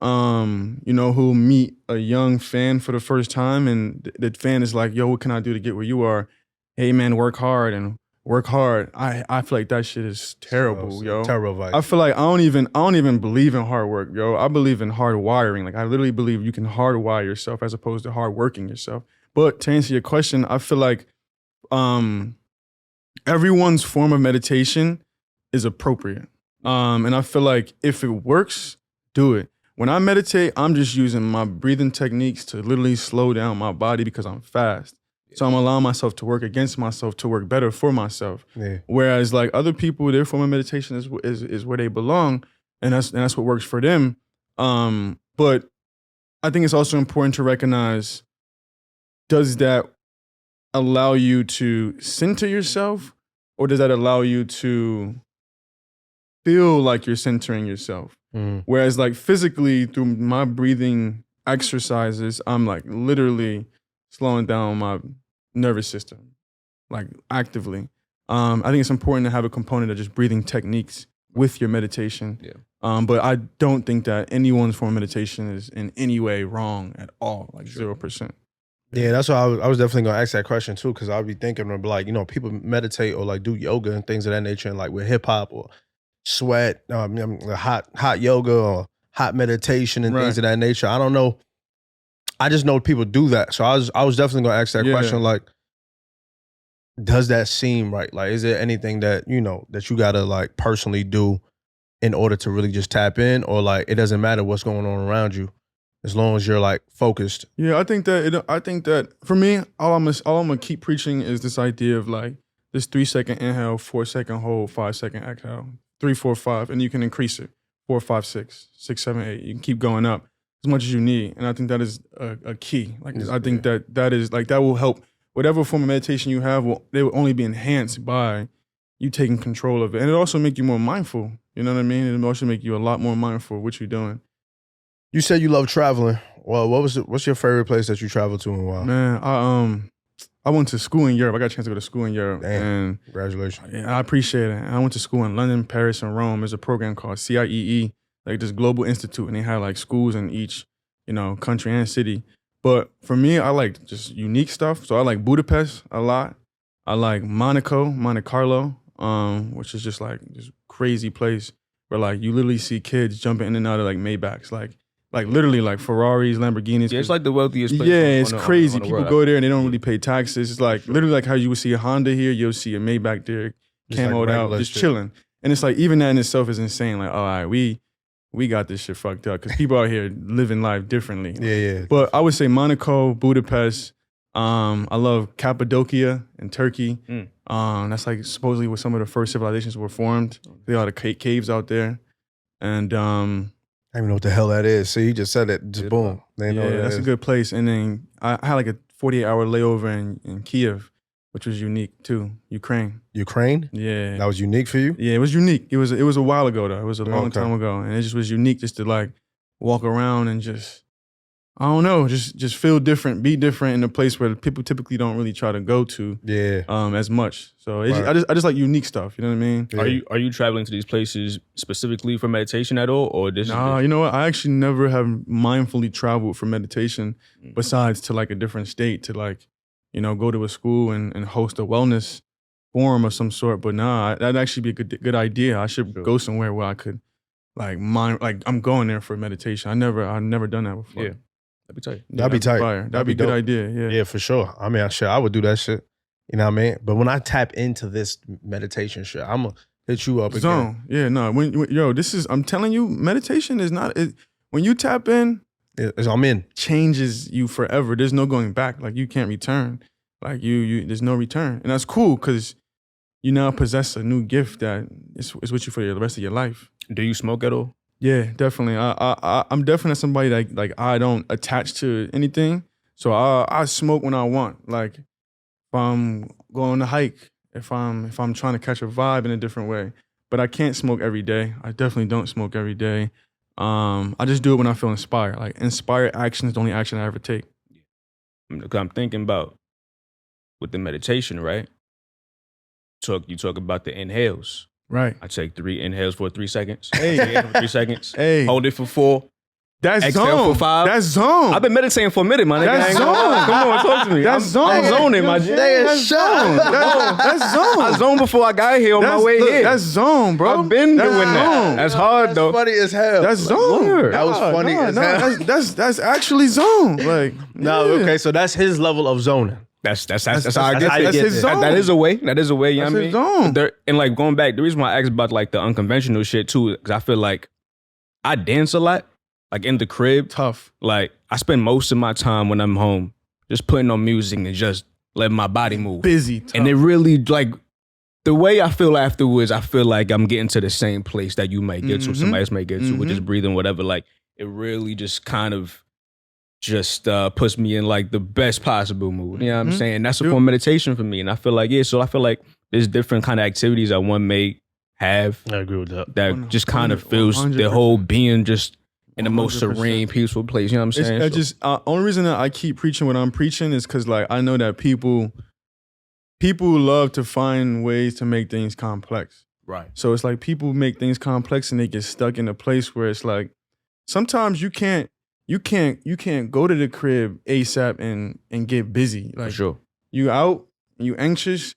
[SPEAKER 2] you know, who meet a young fan for the first time, and the fan is like, yo, what can I do to get where you are? Hey man, work hard. I feel like that shit is terrible, yo.
[SPEAKER 3] Terrible advice.
[SPEAKER 2] I feel like I don't even believe in hard work, yo. I believe in hard wiring. Like I literally believe you can hardwire yourself as opposed to hard working yourself. But to answer your question, I feel like everyone's form of meditation is appropriate. And I feel like if it works, do it. When I meditate, I'm just using my breathing techniques to literally slow down my body because I'm fast. So I'm allowing myself to work against myself to work better for myself. Yeah. Whereas like other people, their form of meditation is where they belong, and that's what works for them. But I think it's also important to recognize, does that allow you to center yourself, or does that allow you to feel like you're centering yourself? Whereas like physically through my breathing exercises, I'm like literally slowing down my nervous system, like actively. I think it's important to have a component of just breathing techniques with your meditation. Yeah. But I don't think that anyone's form of meditation is in any way wrong at all, like 0%.
[SPEAKER 3] Yeah, that's why I was definitely gonna ask that question too, because I'd be thinking of like, you know, people meditate or like do yoga and things of that nature, and like with hip hop or sweat, hot yoga or hot meditation and things of that nature. I don't know. I just know people do that. So I was definitely gonna ask that question, like, does that seem right? Like, is there anything that, you know, that you gotta like personally do in order to really just tap in, or like it doesn't matter what's going on around you as long as you're like focused? Yeah,
[SPEAKER 2] I think that for me, all I'm gonna keep preaching is this idea of like this 3-second inhale, 4-second hold, 5-second exhale, 3, 4, 5, and you can increase it 4, 5, 6, 6, 7, 8. You can keep going up as much as you need, and I think that is a key. Like I think that is like that will help. Whatever form of meditation you have, they will only be enhanced by you taking control of it, and it also make you more mindful. You know what I mean? It also make you a lot more mindful of what you're doing.
[SPEAKER 3] You said you love traveling. Well, what's your favorite place that you traveled to and why?
[SPEAKER 2] Man, I went to school in Europe. I got a chance to go to school in Europe.
[SPEAKER 3] Damn.
[SPEAKER 2] And
[SPEAKER 3] congratulations.
[SPEAKER 2] Yeah, I appreciate it. I went to school in London, Paris, and Rome. There's a program called CIEE, like this global institute, and they had like schools in each, you know, country and city. But for me, I like just unique stuff. So I like Budapest a lot. I like Monte Carlo, which is just like this crazy place where like you literally see kids jumping in and out of like Maybachs, like literally like Ferraris, Lamborghinis.
[SPEAKER 4] Yeah, it's like the wealthiest place.
[SPEAKER 2] Yeah, it's crazy. People
[SPEAKER 4] world.
[SPEAKER 2] go there and they don't really pay taxes. It's like literally like how you would see a Honda here, you'll see a Maybach there, camoed out, just chilling. And it's like even that in itself is insane. Like, all right, we got this shit fucked up because people out here living life differently.
[SPEAKER 3] Yeah.
[SPEAKER 2] But I would say Monaco, Budapest. I love Cappadocia in Turkey. That's like supposedly where some of the first civilizations were formed. There are the caves out there, and
[SPEAKER 3] I don't even know what the hell that is. So you just said it, just boom.
[SPEAKER 2] That's a good place. And then I had like a 48-hour layover in Kiev, which was unique too. Ukraine.
[SPEAKER 3] Ukraine?
[SPEAKER 2] Yeah.
[SPEAKER 3] That was unique for you?
[SPEAKER 2] Yeah, it was unique. It was a while ago though. It was a long
[SPEAKER 3] Okay.
[SPEAKER 2] time ago, and it just was unique just to like walk around and just, I don't know, just feel different, be different in a place where people typically don't really try to go to
[SPEAKER 3] Yeah.
[SPEAKER 2] as much. So it's
[SPEAKER 3] Right.
[SPEAKER 2] I just like unique stuff. You know what I mean?
[SPEAKER 3] Yeah.
[SPEAKER 4] Are you traveling to these places specifically for meditation at all, or this?
[SPEAKER 2] Nah, you know what? I actually never have mindfully traveled for meditation,
[SPEAKER 4] Mm.
[SPEAKER 2] besides to like a different state to like, go to a school and host a wellness forum of some sort. But nah, that'd actually be a good idea. I should
[SPEAKER 3] Sure.
[SPEAKER 2] go somewhere where I could like I'm going there for meditation. I've never done that before.
[SPEAKER 4] Yeah. Let me tell you.
[SPEAKER 3] That'd be tight.
[SPEAKER 2] Fire. That'd be a
[SPEAKER 3] dope.
[SPEAKER 2] good idea. Yeah.
[SPEAKER 3] Yeah, for sure. I mean, I would do that shit. You know what I mean? But when I tap into this meditation shit, I'm going to hit you up again.
[SPEAKER 2] Zone. Yeah, no. I'm telling you, meditation is not, when you tap in,
[SPEAKER 3] I'm in.
[SPEAKER 2] changes you forever. There's no going back. Like you can't return. Like there's no return. And that's cool because you now possess a new gift that is with you for the rest of your life.
[SPEAKER 4] Do you smoke at all?
[SPEAKER 2] Yeah, definitely. I'm definitely somebody that like I don't attach to anything. So I smoke when I want. Like if I'm going to hike, if I'm trying to catch a vibe in a different way. But I can't smoke every day. I definitely don't smoke every day. I just do it when I feel inspired. Like inspired action is the only action I ever take.
[SPEAKER 4] I'm thinking about with the meditation, right? You talk about the inhales.
[SPEAKER 2] Right.
[SPEAKER 4] I take 3 inhales for 3 seconds.
[SPEAKER 2] Hey.
[SPEAKER 4] Inhale for 3 seconds.
[SPEAKER 2] Hey.
[SPEAKER 4] Hold it for 4.
[SPEAKER 2] That's
[SPEAKER 4] Exhale
[SPEAKER 2] zone.
[SPEAKER 4] for 5.
[SPEAKER 2] That's zone.
[SPEAKER 4] I've been meditating for a minute, my nigga.
[SPEAKER 2] That's
[SPEAKER 4] I ain't gonna lie.
[SPEAKER 2] zone.
[SPEAKER 4] Come on, talk to me.
[SPEAKER 2] That's zone.
[SPEAKER 4] I'm zoning, my G.
[SPEAKER 2] That's zone. That's zone.
[SPEAKER 4] I zoned before I got here on my way here.
[SPEAKER 2] That's zone, bro.
[SPEAKER 4] I've been
[SPEAKER 2] That's
[SPEAKER 4] doing that.
[SPEAKER 2] zone.
[SPEAKER 4] That's hard, though.
[SPEAKER 3] Funny as hell.
[SPEAKER 2] That's zone.
[SPEAKER 4] word.
[SPEAKER 3] That was funny as hell.
[SPEAKER 2] That's actually zone. Like
[SPEAKER 3] No,
[SPEAKER 2] yeah.
[SPEAKER 3] okay, so that's his level of zoning.
[SPEAKER 4] That's how I
[SPEAKER 3] that's
[SPEAKER 4] get
[SPEAKER 3] how you
[SPEAKER 4] there.
[SPEAKER 3] get
[SPEAKER 2] his
[SPEAKER 3] there.
[SPEAKER 2] zone.
[SPEAKER 4] That is a way. That is a way. You know
[SPEAKER 2] That's
[SPEAKER 4] what I
[SPEAKER 2] his
[SPEAKER 4] mean?
[SPEAKER 2] zone.
[SPEAKER 4] And like going back, the reason why I asked about like the unconventional shit too, because I feel like I dance a lot, like in the crib.
[SPEAKER 2] Tough.
[SPEAKER 4] Like I spend most of my time when I'm home just putting on music and just letting my body move.
[SPEAKER 2] Busy. Tough.
[SPEAKER 4] And it really like the way I feel afterwards, I feel like I'm getting to the same place that you might get to, somebody else might get to, with just breathing, whatever. Like it really just kind of just puts me in like the best possible mood. You know what I'm saying? That's a form of meditation for me. And I feel like, so I feel like there's different kind of activities that one may have
[SPEAKER 3] I agree with that.
[SPEAKER 4] that just kind of feels their whole being just in the most
[SPEAKER 2] 100%.
[SPEAKER 4] serene, peaceful place. You know what I'm saying?
[SPEAKER 2] I just only reason that I keep preaching what I'm preaching is because like I know that people love to find ways to make things complex.
[SPEAKER 4] Right.
[SPEAKER 2] So it's like people make things complex and they get stuck in a place where it's like sometimes you can't go to the crib ASAP and get busy. Like
[SPEAKER 4] For sure.
[SPEAKER 2] you out, you anxious.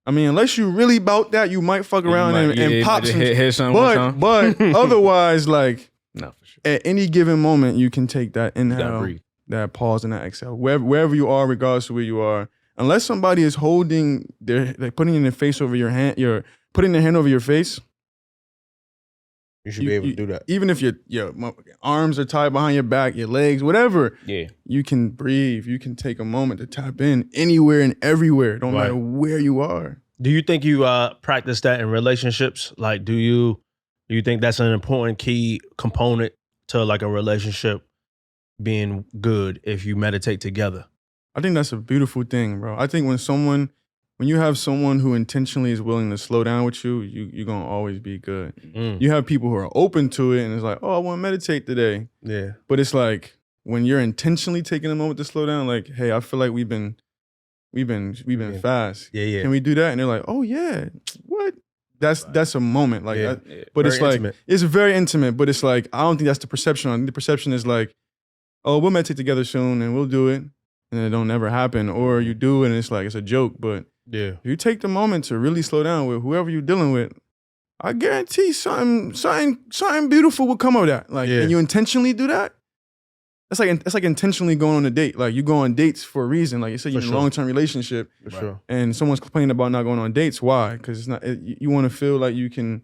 [SPEAKER 2] I mean, unless you really about that, you might fuck around and pop some.
[SPEAKER 4] hit something one time.
[SPEAKER 2] But otherwise, like
[SPEAKER 4] No, for sure.
[SPEAKER 2] at any given moment, you can take that
[SPEAKER 4] You gotta
[SPEAKER 2] inhale,
[SPEAKER 4] breathe.
[SPEAKER 2] that pause, and that exhale. Wherever you are, regardless of where you are, unless somebody is holding putting their face over your hand, you're putting their hand over your face.
[SPEAKER 3] You should be able to do that.
[SPEAKER 2] Even if your arms are tied behind your back, your legs, whatever,
[SPEAKER 4] Yeah.
[SPEAKER 2] you can breathe. You can take a moment to tap in anywhere and everywhere. Don't matter where you are.
[SPEAKER 3] Do you think you practice that in relationships? Like, do you think that's an important key component to like a relationship being good if you meditate together?
[SPEAKER 2] I think that's a beautiful thing, bro. I think when you have someone who intentionally is willing to slow down with you, you're gonna always be good. You have people who are open to it and it's like, oh, I want to meditate today.
[SPEAKER 3] Yeah.
[SPEAKER 2] But it's like when you're intentionally taking a moment to slow down, like, hey, I feel like we've been fast.
[SPEAKER 3] Yeah, yeah.
[SPEAKER 2] Can we do that? And they're like, oh yeah, what? That's a moment. Like,
[SPEAKER 3] Yeah.
[SPEAKER 2] but
[SPEAKER 3] Very
[SPEAKER 2] it's like
[SPEAKER 3] intimate.
[SPEAKER 2] it's very intimate. But it's like I don't think that's the perception. I think the perception is like, oh, we'll meditate together soon and we'll do it, and it don't never happen. Or you do it and it's like it's a joke. But
[SPEAKER 3] Yeah.
[SPEAKER 2] if you take the moment to really slow down with whoever you're dealing with, I guarantee something beautiful will come of that. Like,
[SPEAKER 3] Yeah.
[SPEAKER 2] and you intentionally do that. It's like intentionally going on a date. Like you go on dates for a reason. Like you said, you're
[SPEAKER 3] For
[SPEAKER 2] in a
[SPEAKER 3] sure.
[SPEAKER 2] long-term relationship,
[SPEAKER 3] For sure.
[SPEAKER 2] and someone's complaining about not going on dates. Why? Because it's not. You want to feel like you can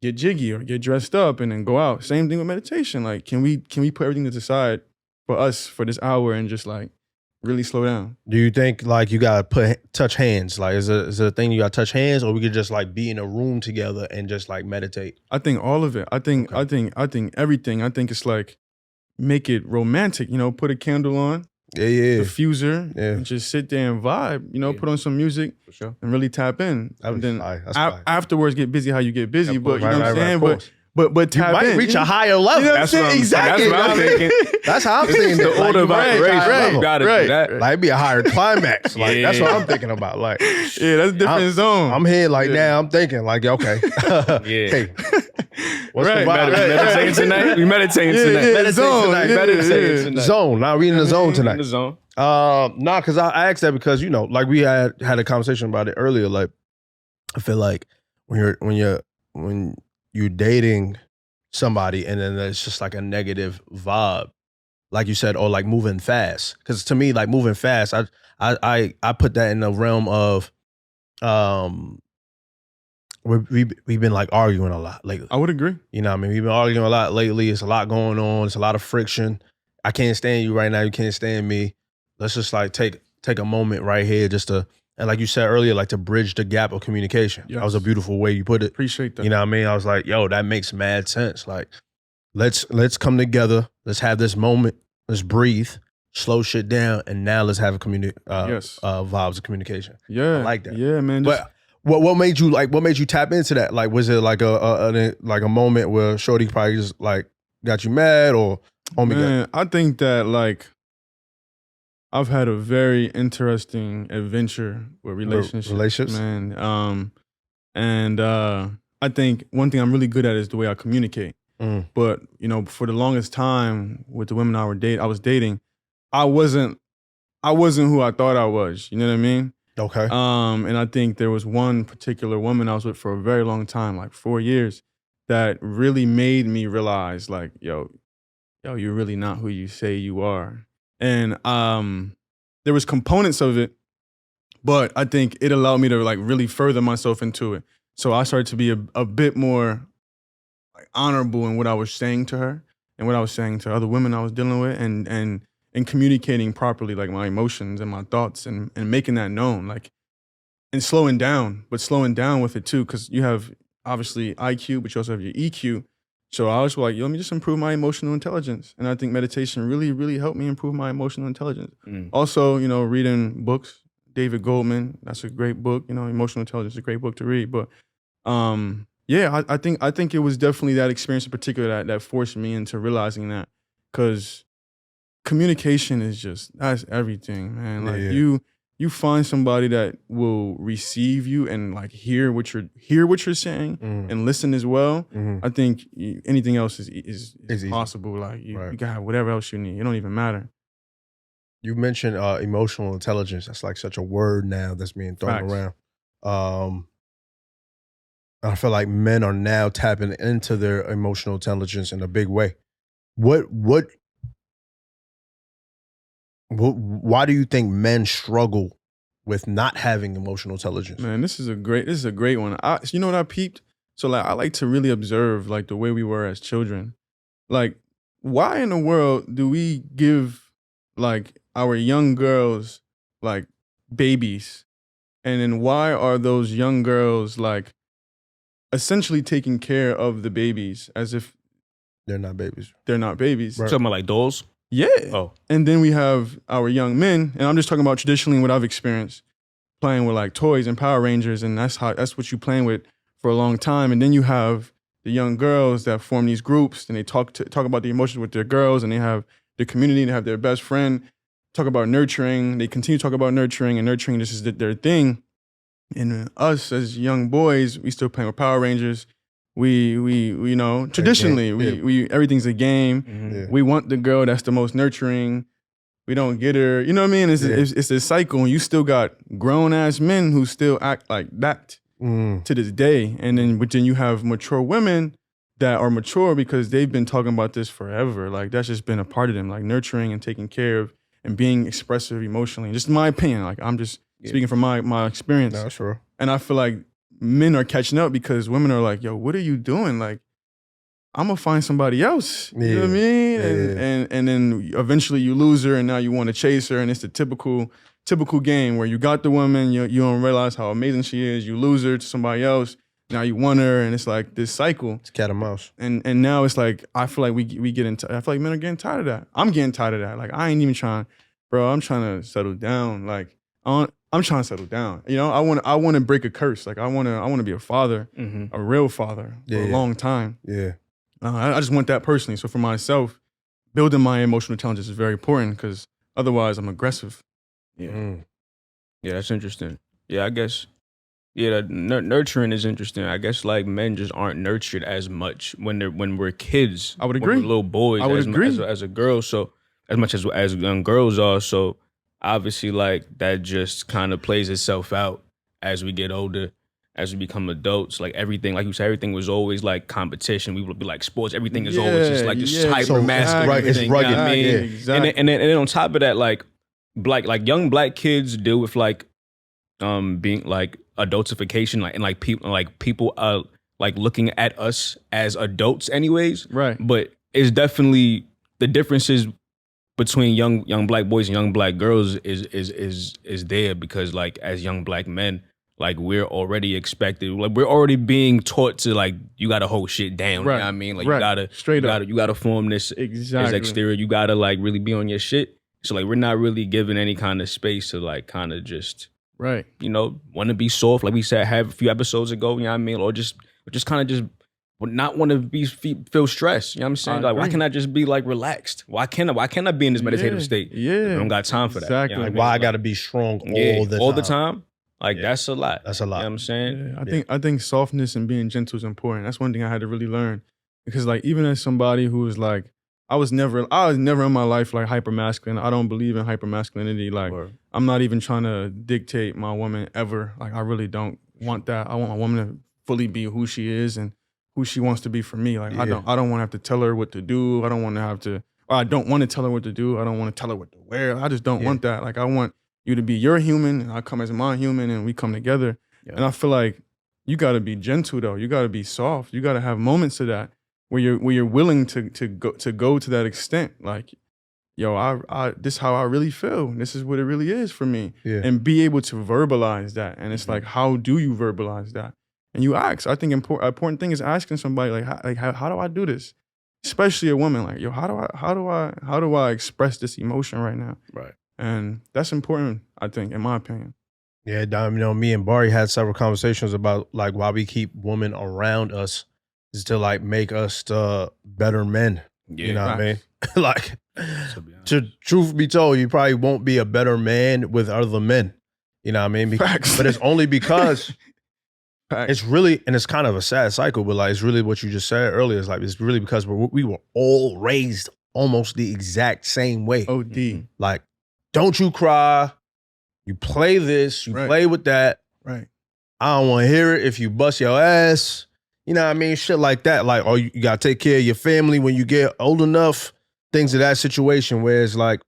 [SPEAKER 2] get jiggy or get dressed up and then go out. Same thing with meditation. Like, can we put everything to the side for us for this hour and just like really slow down?
[SPEAKER 3] Do you think like you gotta touch hands? Like is it a thing you gotta touch hands, or we could just like be in a room together and just like meditate?
[SPEAKER 2] I think all of it. I think everything. I think it's like make it romantic. You know, put a candle on. diffuser,
[SPEAKER 3] Yeah.
[SPEAKER 2] and just sit there and vibe. You know,
[SPEAKER 4] Yeah.
[SPEAKER 2] put on some music
[SPEAKER 4] For sure.
[SPEAKER 2] and really tap in.
[SPEAKER 3] That was
[SPEAKER 2] And then
[SPEAKER 3] fire. That's fire.
[SPEAKER 2] afterwards, get busy how you get busy.
[SPEAKER 4] Yeah,
[SPEAKER 2] but you
[SPEAKER 3] right,
[SPEAKER 2] know what I'm
[SPEAKER 3] right,
[SPEAKER 2] saying.
[SPEAKER 3] of course.
[SPEAKER 2] But
[SPEAKER 3] You
[SPEAKER 2] tap
[SPEAKER 3] might
[SPEAKER 2] in.
[SPEAKER 3] reach
[SPEAKER 2] you
[SPEAKER 3] a
[SPEAKER 2] know?
[SPEAKER 3] higher level.
[SPEAKER 2] You know what I'm
[SPEAKER 4] That's
[SPEAKER 2] saying?
[SPEAKER 4] what I'm-
[SPEAKER 2] Exactly.
[SPEAKER 4] that's what I'm thinking.
[SPEAKER 3] That's how I'm thinking.
[SPEAKER 4] The
[SPEAKER 3] Like,
[SPEAKER 4] older
[SPEAKER 3] you might reach a
[SPEAKER 2] right,
[SPEAKER 3] higher
[SPEAKER 2] right,
[SPEAKER 3] level.
[SPEAKER 4] You gotta
[SPEAKER 2] Right.
[SPEAKER 4] do that.
[SPEAKER 3] Like, it'd be a higher climax. Like, that's what
[SPEAKER 4] Yeah.
[SPEAKER 3] I'm thinking about. Like,
[SPEAKER 2] Yeah, that's a different zone.
[SPEAKER 3] I'm here like now. I'm thinking like, okay,
[SPEAKER 4] Yeah.
[SPEAKER 3] hey, what's
[SPEAKER 2] Right,
[SPEAKER 3] the vibe?
[SPEAKER 4] Meditating tonight. We meditating
[SPEAKER 2] Yeah,
[SPEAKER 4] tonight.
[SPEAKER 2] yeah,
[SPEAKER 3] Meditating
[SPEAKER 2] zone.
[SPEAKER 3] tonight.
[SPEAKER 2] Yeah,
[SPEAKER 4] Meditating
[SPEAKER 2] yeah.
[SPEAKER 4] tonight.
[SPEAKER 3] Zone. Now we in the zone
[SPEAKER 4] In
[SPEAKER 3] tonight.
[SPEAKER 4] the zone.
[SPEAKER 3] Nah, because I asked that because like we had a conversation about it earlier. Like, I feel like when you're dating somebody and then there's just like a negative vibe, like you said, or like moving fast. Because to me, like moving fast, I put that in the realm of we've been like arguing a lot lately.
[SPEAKER 2] I would agree.
[SPEAKER 3] You know what I mean? We've been arguing a lot lately. It's a lot going on. It's a lot of friction. I can't stand you right now. You can't stand me. Let's just like take a moment right here just to, and like you said earlier, like to bridge the gap of communication.
[SPEAKER 2] Yes.
[SPEAKER 3] That was a beautiful way you put it.
[SPEAKER 2] Appreciate that.
[SPEAKER 3] You know what I mean? I was like, yo, that makes mad sense. Like, let's come together. Let's have this moment. Let's breathe. Slow shit down, and now let's have a
[SPEAKER 2] Yes.
[SPEAKER 3] vibes of communication.
[SPEAKER 2] Yeah,
[SPEAKER 3] I like that.
[SPEAKER 2] Yeah, man. Just-
[SPEAKER 3] But what made you tap into that? Like, was it like a moment where Shorty probably just like got you mad or homie got
[SPEAKER 2] man, I think that like I've had a very interesting adventure with relationships. Man. And I think one thing I'm really good at is the way I communicate.
[SPEAKER 3] Mm.
[SPEAKER 2] But you know, for the longest time with the women I was dating, I wasn't who I thought I was. You know what I mean?
[SPEAKER 3] Okay.
[SPEAKER 2] And I think there was one particular woman I was with for a very long time, like 4 years, that really made me realize, like, yo, you're really not who you say you are. And there was components of it, but I think it allowed me to like really further myself into it. So I started to be a bit more like honorable in what I was saying to her and what I was saying to other women I was dealing with, and communicating properly, like my emotions and my thoughts, and making that known, like, and slowing down with it too, because you have obviously IQ, but you also have your EQ. So I was like, let me just improve my emotional intelligence. And I think meditation really, really helped me improve my emotional intelligence.
[SPEAKER 4] Mm.
[SPEAKER 2] Also, you know, reading books, David Goldman, that's a great book. You know, Emotional Intelligence is a great book to read. But yeah, I think it was definitely that experience in particular that forced me into realizing that, because communication is that's everything, man. Like you find somebody that will receive you and like hear what you're saying and listen as well.
[SPEAKER 3] Mhm.
[SPEAKER 2] I think anything else is
[SPEAKER 3] easy.
[SPEAKER 2] possible. Like you
[SPEAKER 3] Right.
[SPEAKER 2] can have whatever else you need. It don't even matter.
[SPEAKER 3] You mentioned emotional intelligence. That's like such a word now that's being thrown
[SPEAKER 2] Facts.
[SPEAKER 3] around. I feel like men are now tapping into their emotional intelligence in a big way. Why do you think men struggle with not having emotional intelligence?
[SPEAKER 2] Man, this is a great one. You know what I peeped? So like I like to really observe like the way we were as children. Like, why in the world do we give like our young girls like babies? And then why are those young girls like essentially taking care of the babies as if
[SPEAKER 3] They're not babies.
[SPEAKER 2] they're not babies?
[SPEAKER 3] Right.
[SPEAKER 4] Talking about like dolls.
[SPEAKER 2] Yeah.
[SPEAKER 4] Oh.
[SPEAKER 2] And then we have our young men, and I'm just talking about traditionally what I've experienced, playing with like toys and Power Rangers, and that's what you're playing with for a long time. And then you have the young girls that form these groups, and they talk about the emotions with their girls, and they have their community, and they have their best friend, talk about nurturing. They continue to talk about nurturing, and nurturing just is their thing. And us as young boys, we still playing with Power Rangers. We you know, traditionally, we everything's a game.
[SPEAKER 4] Mhm.
[SPEAKER 3] Yeah.
[SPEAKER 2] We want the girl that's the most nurturing. We don't get her. You know what I mean? It's a cycle, and you still got grown ass men who still act like that to this day. And then, but then you have mature women that are mature because they've been talking about this forever. Like that's just been a part of them, like nurturing and taking care of and being expressive emotionally. Just my opinion. Like I'm just speaking from my experience.
[SPEAKER 3] No, sure.
[SPEAKER 2] And I feel like men are catching up because women are like, yo, what are you doing? Like, I'm gonna find somebody else. You know what I mean? And then eventually you lose her, and now you want to chase her, and it's the typical game where you got the woman, you don't realize how amazing she is. You lose her to somebody else. Now you want her, and it's like this cycle.
[SPEAKER 3] It's cat and mouse.
[SPEAKER 2] And now it's like I feel like we get into. I feel like men are getting tired of that. I'm getting tired of that. Like I ain't even trying. bro, I'm trying to settle down. Like, I'm trying to settle down. You know, I want to break a curse. Like, I want to be a father, a real father for a long time.
[SPEAKER 3] Yeah.
[SPEAKER 2] I just want that personally. So for myself, building my emotional intelligence is very important because otherwise I'm aggressive.
[SPEAKER 4] Yeah. Yeah, that's interesting. Yeah, I guess. Yeah, nurturing is interesting. I guess like men just aren't nurtured as much when we're kids.
[SPEAKER 2] I would
[SPEAKER 4] when
[SPEAKER 2] agree.
[SPEAKER 4] we're little boys.
[SPEAKER 2] I would agree.
[SPEAKER 4] As a girl. So as much as young girls are. So obviously, like that just kind of plays itself out as we get older, as we become adults. Like everything, like you said, everything was always like competition. We would be like sports. Everything is always just like this hyper masculine
[SPEAKER 3] right, it's
[SPEAKER 4] thing.
[SPEAKER 3] rugged.
[SPEAKER 4] You know what I mean?
[SPEAKER 2] Yeah, exactly.
[SPEAKER 4] And then on top of that, like young black kids deal with like being like adultification, like and like people are like looking at us as adults anyways.
[SPEAKER 2] Right.
[SPEAKER 4] But it's definitely the differences between young black boys and young black girls is there because like as young black men, like we're already expected, like we're already being taught to like you gotta hold shit down.
[SPEAKER 2] Right.
[SPEAKER 4] You know what I mean? Like
[SPEAKER 2] Right.
[SPEAKER 4] you gotta
[SPEAKER 2] Straight up.
[SPEAKER 4] you gotta form this
[SPEAKER 2] Exactly.
[SPEAKER 4] exterior. You gotta like really be on your shit. So like we're not really given any kind of space to like kind of just
[SPEAKER 2] Right.
[SPEAKER 4] you know, want to be soft, like we said, have a few episodes ago, you know what I mean? Or just kind of just not want to feel stressed, you know what I'm saying? Like, why can't I just be like relaxed? Why can't I be in this meditative state?
[SPEAKER 2] Yeah.
[SPEAKER 4] I don't got time for that.
[SPEAKER 2] Exactly.
[SPEAKER 4] You know
[SPEAKER 3] Like,
[SPEAKER 4] what
[SPEAKER 3] why
[SPEAKER 4] I
[SPEAKER 3] I
[SPEAKER 4] mean?
[SPEAKER 3] gotta be strong
[SPEAKER 4] Like,
[SPEAKER 3] all the time?
[SPEAKER 4] Like, that's a lot.
[SPEAKER 3] That's a lot.
[SPEAKER 4] You know what I'm saying?
[SPEAKER 2] Yeah, I think softness and being gentle is important. That's one thing I had to really learn because like even as somebody who was like I was never in my life like hyper masculine. I don't believe in hyper masculinity. Like I'm not even trying to dictate my woman ever. Like I really don't want that. I want my woman to fully be who she is and who she wants to be for me. Like I don't want to have to tell her what to do. I don't want to have to. Or I don't want to tell her what to do. I don't want to tell her what to wear. I just don't want that. Like I want you to be your human and I come as my human and we come together. Yeah. And I feel like you got to be gentle though. You got to be soft. You got to have moments of that where you're willing to go to that extent. Like, yo, I this is how I really feel. This is what it really is for me.
[SPEAKER 3] Yeah.
[SPEAKER 2] And be able to verbalize that. And it's like, how do you verbalize that? And you ask. I think important thing is asking somebody like how do I do this? Especially a woman, like, yo, how do I express this emotion right now?
[SPEAKER 3] Right.
[SPEAKER 2] And that's important, I think, in my opinion.
[SPEAKER 3] Yeah, Dom, you know, me and Bari had several conversations about like why we keep women around us is to like make us better men.
[SPEAKER 4] Yeah,
[SPEAKER 3] you know what I mean?
[SPEAKER 2] Facts.
[SPEAKER 3] Like, truth be told, you probably won't be a better man with other men. You know what I mean?
[SPEAKER 2] Facts.
[SPEAKER 3] But it's only because
[SPEAKER 2] Facts.
[SPEAKER 3] it's really, and it's kind of a sad cycle, but like it's really what you just said earlier. It's like it's really because we were all raised almost the exact same way.
[SPEAKER 2] OD.
[SPEAKER 3] Like, don't you cry. You play this, you play with that.
[SPEAKER 2] Right.
[SPEAKER 3] I don't want to hear it if you bust your ass. You know what I mean? Shit like that. Like, oh, you got to take care of your family when you get old enough. Things of that situation where it's like,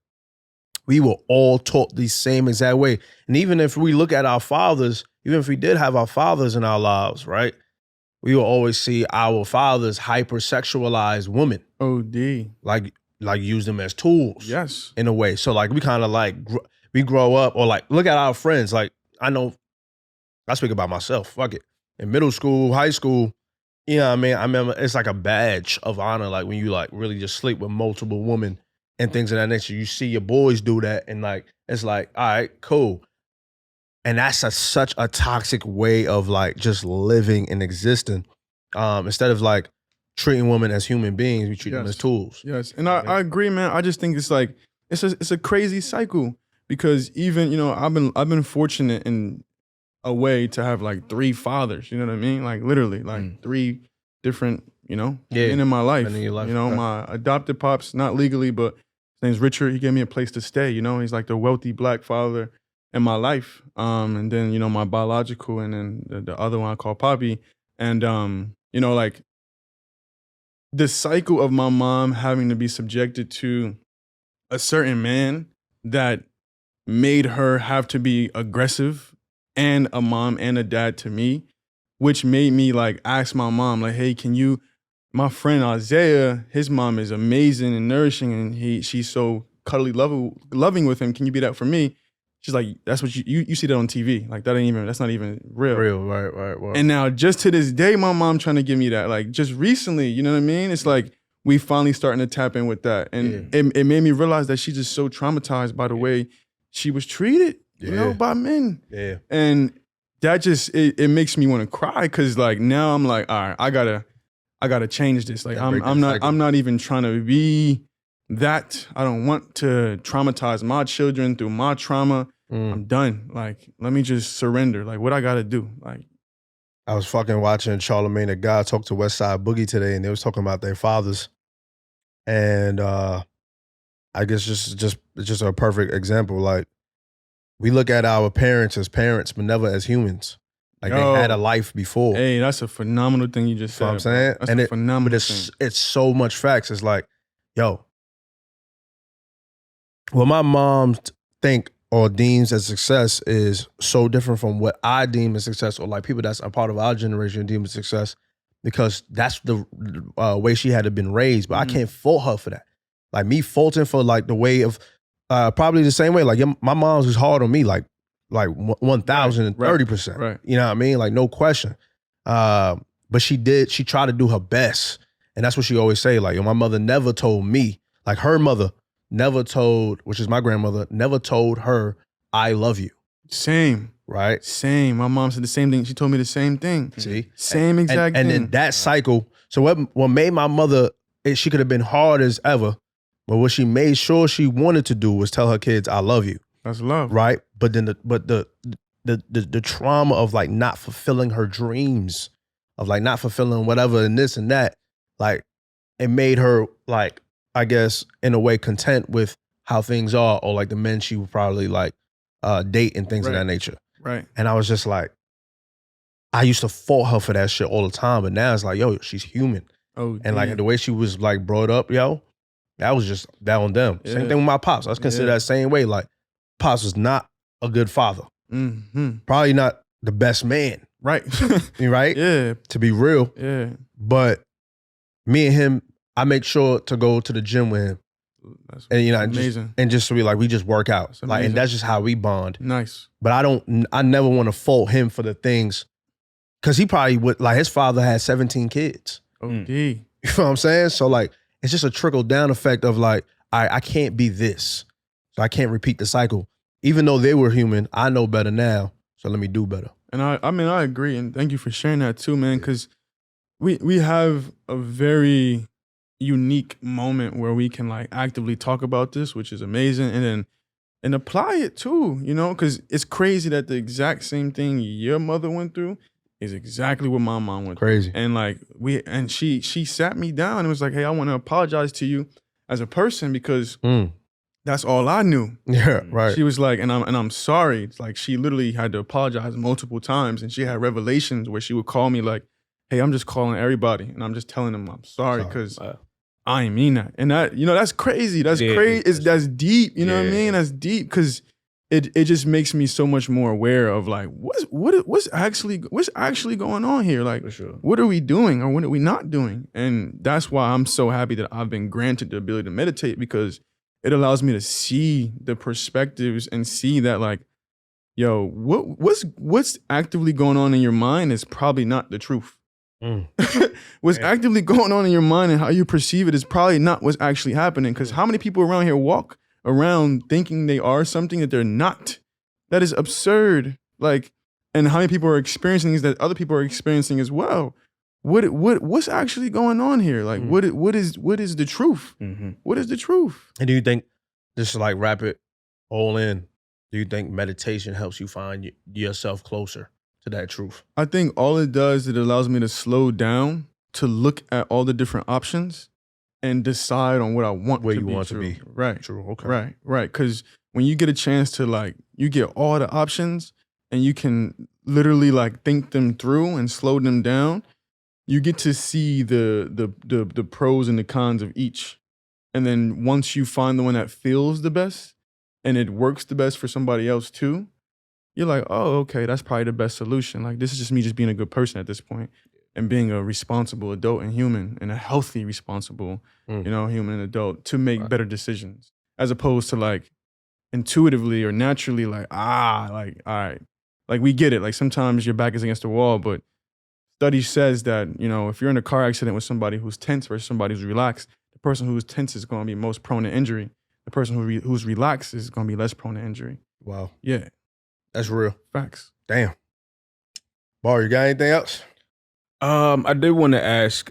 [SPEAKER 3] we were all taught the same exact way. And even if we look at our fathers, even if we did have our fathers in our lives, right? We will always see our fathers hypersexualize women.
[SPEAKER 2] OD.
[SPEAKER 3] Like use them as tools.
[SPEAKER 2] Yes.
[SPEAKER 3] In a way. So like we kind of like, we grow up or like look at our friends. Like I know, I speak about myself. Fuck it. In middle school, high school, you know what I mean? I remember it's like a badge of honor. Like when you like really just sleep with multiple women and things of that nature. You see your boys do that and like, it's like, all right, cool. And that's such a toxic way of like just living and existing. Instead of like treating women as human beings, we treat them as tools.
[SPEAKER 2] Yes. And I agree, man. I just think it's like, it's a crazy cycle because even, you know, I've been fortunate in a way to have like 3 fathers, you know what I mean? Like literally like 3 different, you know, men in my life. You know, my adopted pops, not legally, but his name's Richard. He gave me a place to stay, you know, he's like the wealthy black father in my life. And then, you know, my biological and then the other one I call Poppy. And, you know, like the cycle of my mom having to be subjected to a certain man that made her have to be aggressive and a mom and a dad to me, which made me like ask my mom, like, hey, can you, my friend Isaiah, his mom is amazing and nourishing and she's so cuddly loving with him. Can you be that for me? She's like, that's what you see that on TV. Like that's not even real.
[SPEAKER 3] Right.
[SPEAKER 2] And now just to this day, my mom trying to give me that. Like just recently, you know what I mean? It's like we finally starting to tap in with that. And it made me realize that she's just so traumatized by the way she was treated, you know, by men.
[SPEAKER 3] Yeah.
[SPEAKER 2] And that just, it makes me want to cry because like now I'm like, all right, I gotta change this. Like I'm not even trying to be that. I don't want to traumatize my children through my trauma. I'm done. Like, let me just surrender. Like, what I gotta do? Like,
[SPEAKER 3] I was fucking watching Charlamagne the God talk to West Side Boogie today, and they was talking about their fathers. And I guess just a perfect example. Like, we look at our parents as parents, but never as humans. Like, they had a life before.
[SPEAKER 2] Hey, that's a phenomenal thing you just said.
[SPEAKER 3] You know what I'm saying?
[SPEAKER 2] That's
[SPEAKER 3] and
[SPEAKER 2] a phenomenal
[SPEAKER 3] but
[SPEAKER 2] thing.
[SPEAKER 3] It's so much facts. It's like, yo, what my mom think or deems as success is so different from what I deem as success, or like people that's a part of our generation deem as success, because that's the way she had been raised. But I can't fault her for that. Like me faulting for like the way of probably the same way. Like my mom's was hard on me, like 1,030%.
[SPEAKER 2] Right.
[SPEAKER 3] You know what I mean? Like no question. But she tried to do her best, and that's what she always say. Like, yo, my mother never told me, like her mother never told, which is my grandmother, never told her, I love you.
[SPEAKER 2] Same.
[SPEAKER 3] Right?
[SPEAKER 2] Same. My mom said the same thing. She told me the same thing.
[SPEAKER 3] See?
[SPEAKER 2] Same exact thing.
[SPEAKER 3] And then that cycle, so what made my mother, she could have been hard as ever, but what she made sure she wanted to do was tell her kids, I love you.
[SPEAKER 2] That's love.
[SPEAKER 3] Right? But then the trauma of like not fulfilling her dreams, of like not fulfilling whatever and this and that, like it made her like, I guess, in a way, content with how things are, or like the men she would probably like date and things of that nature.
[SPEAKER 2] Right.
[SPEAKER 3] And I was just like, I used to fault her for that shit all the time, but now it's like, yo, she's human.
[SPEAKER 2] Oh,
[SPEAKER 3] and like the way she was like brought up, yo, that was just that on them. Same thing with my pops. I was considered that same way. Like, pops was not a good father. Probably not the best man.
[SPEAKER 2] Right.
[SPEAKER 3] Right?
[SPEAKER 2] Yeah.
[SPEAKER 3] To be real.
[SPEAKER 2] Yeah.
[SPEAKER 3] But me and him, I make sure to go to the gym with him.
[SPEAKER 2] That's
[SPEAKER 3] and you know,
[SPEAKER 2] amazing.
[SPEAKER 3] just to be like, we just work out. Like, and that's just how we bond.
[SPEAKER 2] Nice.
[SPEAKER 3] But I never want to fault him for the things, because he probably would, like his father had 17 kids.
[SPEAKER 2] OD.
[SPEAKER 3] You know what I'm saying? So like, it's just a trickle down effect of like, I can't be this. So I can't repeat the cycle. Even though they were human, I know better now. So let me do better.
[SPEAKER 2] And I mean, I agree. And thank you for sharing that too, man. Because we have a very unique moment where we can like actively talk about this, which is amazing. And apply it too, you know, because it's crazy that the exact same thing your mother went through is exactly what my mom went through. And like she sat me down and was like, hey, I want to apologize to you as a person because that's all I knew.
[SPEAKER 3] Yeah, right.
[SPEAKER 2] She was like, and I'm sorry. It's like she literally had to apologize multiple times, and she had revelations where she would call me like, hey, I'm just calling everybody and I'm just telling them I'm sorry because I ain't mean that. And that, you know, that's crazy. That's crazy. That's deep. You know what I mean? That's deep because it just makes me so much more aware of like what's actually going on here. Like, what are we doing or what are we not doing? And that's why I'm so happy that I've been granted the ability to meditate, because it allows me to see the perspectives and see that like, yo, what's actively going on in your mind is probably not the truth. What's actively going on in your mind and how you perceive it is probably not what's actually happening. Because how many people around here walk around thinking they are something that they're not? That is absurd. Like, and how many people are experiencing things that other people are experiencing as well? What's actually going on here? Like, what is the truth? What is the truth?
[SPEAKER 3] And do you think, just to like wrap it all in, do you think meditation helps you find yourself closer to that truth?
[SPEAKER 2] I think all it does is it allows me to slow down, to look at all the different options and decide on what I want
[SPEAKER 3] Where
[SPEAKER 2] to
[SPEAKER 3] you
[SPEAKER 2] be
[SPEAKER 3] want
[SPEAKER 2] true.
[SPEAKER 3] to be.
[SPEAKER 2] Right.
[SPEAKER 3] True. Okay.
[SPEAKER 2] Right. Because when you get a chance to like, you get all the options and you can literally like think them through and slow them down, you get to see the pros and the cons of each. And then once you find the one that feels the best and it works the best for somebody else too, you're like, oh, okay, that's probably the best solution. Like, this is just me just being a good person at this point and being a responsible adult and human and a healthy, responsible, human and adult to make better decisions, as opposed to like intuitively or naturally like, like, all right, like we get it. Like sometimes your back is against the wall, but study says that, if you're in a car accident with somebody who's tense versus somebody who's relaxed, the person who's tense is going to be most prone to injury. The person who's relaxed is going to be less prone to injury.
[SPEAKER 3] Wow.
[SPEAKER 2] Yeah.
[SPEAKER 3] That's real.
[SPEAKER 2] Facts.
[SPEAKER 3] Damn. Bar, you got anything else?
[SPEAKER 4] I did want to ask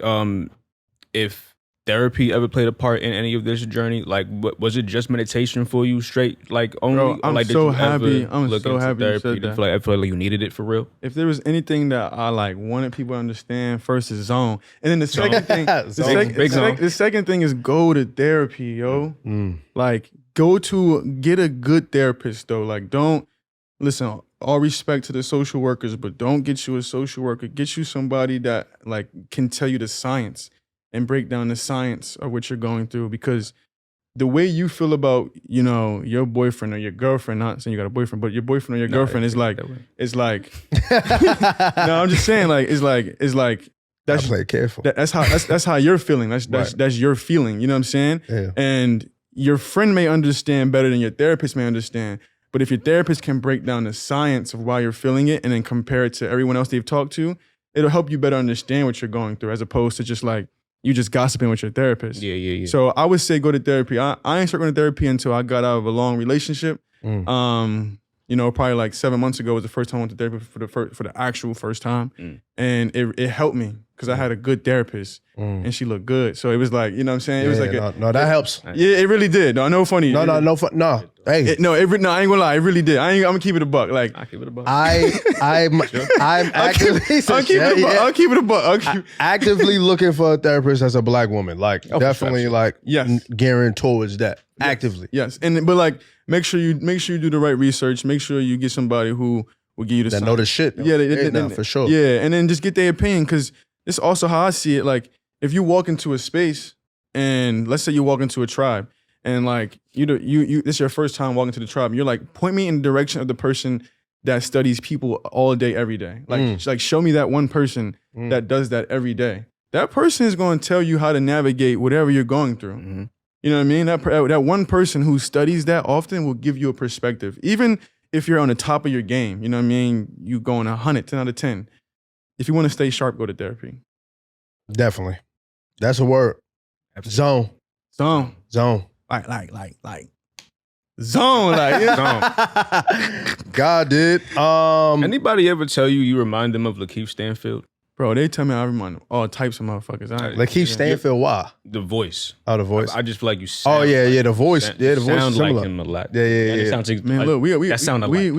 [SPEAKER 4] if therapy ever played a part in any of this journey. Like, was it just meditation for you straight? Like, only?
[SPEAKER 2] Bro, I'm
[SPEAKER 4] like, did
[SPEAKER 2] so
[SPEAKER 4] you
[SPEAKER 2] happy.
[SPEAKER 4] ever
[SPEAKER 2] I'm
[SPEAKER 4] look
[SPEAKER 2] so
[SPEAKER 4] into
[SPEAKER 2] happy you
[SPEAKER 4] therapy?
[SPEAKER 2] said
[SPEAKER 4] Did you
[SPEAKER 2] that.
[SPEAKER 4] feel like you needed it for real?
[SPEAKER 2] If there was anything that I wanted people to understand, first is zone. And then the second thing, the second thing is go to therapy, yo. Like, get a good therapist though. Like, don't listen, all respect to the social workers, but don't get you a social worker. Get you somebody that can tell you the science and break down the science of what you're going through, because the way you feel about, your boyfriend or your girlfriend, not saying you got a boyfriend, but your boyfriend or your girlfriend is like, no, I'm just saying it's like, that's
[SPEAKER 3] play careful.
[SPEAKER 2] That's how you're feeling. That's your feeling. You know what I'm saying?
[SPEAKER 3] Yeah.
[SPEAKER 2] And your friend may understand better than your therapist may understand. But if your therapist can break down the science of why you're feeling it and then compare it to everyone else they've talked to, it'll help you better understand what you're going through, as opposed to just you just gossiping with your therapist.
[SPEAKER 4] Yeah.
[SPEAKER 2] So I would say go to therapy. I ain't started going to therapy until I got out of a long relationship. Probably like 7 months ago was the first time I went to therapy for the actual first time. And it helped me because I had a good therapist and she looked good. So it was like, you know what I'm saying? It was like
[SPEAKER 3] that helps.
[SPEAKER 2] Yeah, it really did. No, I know funny.
[SPEAKER 3] No. Hey.
[SPEAKER 2] I ain't gonna lie, it really did. I'm gonna keep it a buck. Like,
[SPEAKER 4] I keep it a buck.
[SPEAKER 3] I'm actively
[SPEAKER 2] I'll keep it a buck.
[SPEAKER 3] actively looking for a therapist as a black woman. Like, definitely
[SPEAKER 2] Yes.
[SPEAKER 3] gearing towards that. Actively.
[SPEAKER 2] Yes. But make sure you do the right research. Make sure you get somebody who will give you the
[SPEAKER 3] That
[SPEAKER 2] science.
[SPEAKER 3] know the shit.
[SPEAKER 2] Yeah,
[SPEAKER 3] for sure.
[SPEAKER 2] Yeah, and then just get their opinion, because it's also how I see it. Like, if you walk into a space and let's say you walk into a tribe and this is your first time walking to the tribe, and you're like, point me in the direction of the person that studies people all day, every day. Like show me that one person that does that every day. That person is going to tell you how to navigate whatever you're going through.
[SPEAKER 4] Mm-hmm.
[SPEAKER 2] You know what I mean? That one person who studies that often will give you a perspective. Even if you're on the top of your game, you know what I mean? You going 100, 10 out of 10. If you want to stay sharp, go to therapy.
[SPEAKER 3] Definitely. That's a word. Zone.
[SPEAKER 2] Zone. Like. Zone.
[SPEAKER 3] God did.
[SPEAKER 4] Anybody ever tell you remind them of Lakeith Stanfield?
[SPEAKER 2] Bro, they tell me I remind them all types of motherfuckers.
[SPEAKER 3] Lakeith Stanfield, why?
[SPEAKER 4] The voice.
[SPEAKER 3] Oh, the voice.
[SPEAKER 4] I just feel like you sound.
[SPEAKER 3] Oh, yeah, the voice. The voice
[SPEAKER 4] sound
[SPEAKER 3] is similar.
[SPEAKER 4] like him a lot.
[SPEAKER 3] Yeah.
[SPEAKER 4] It sounds
[SPEAKER 2] Man, look, we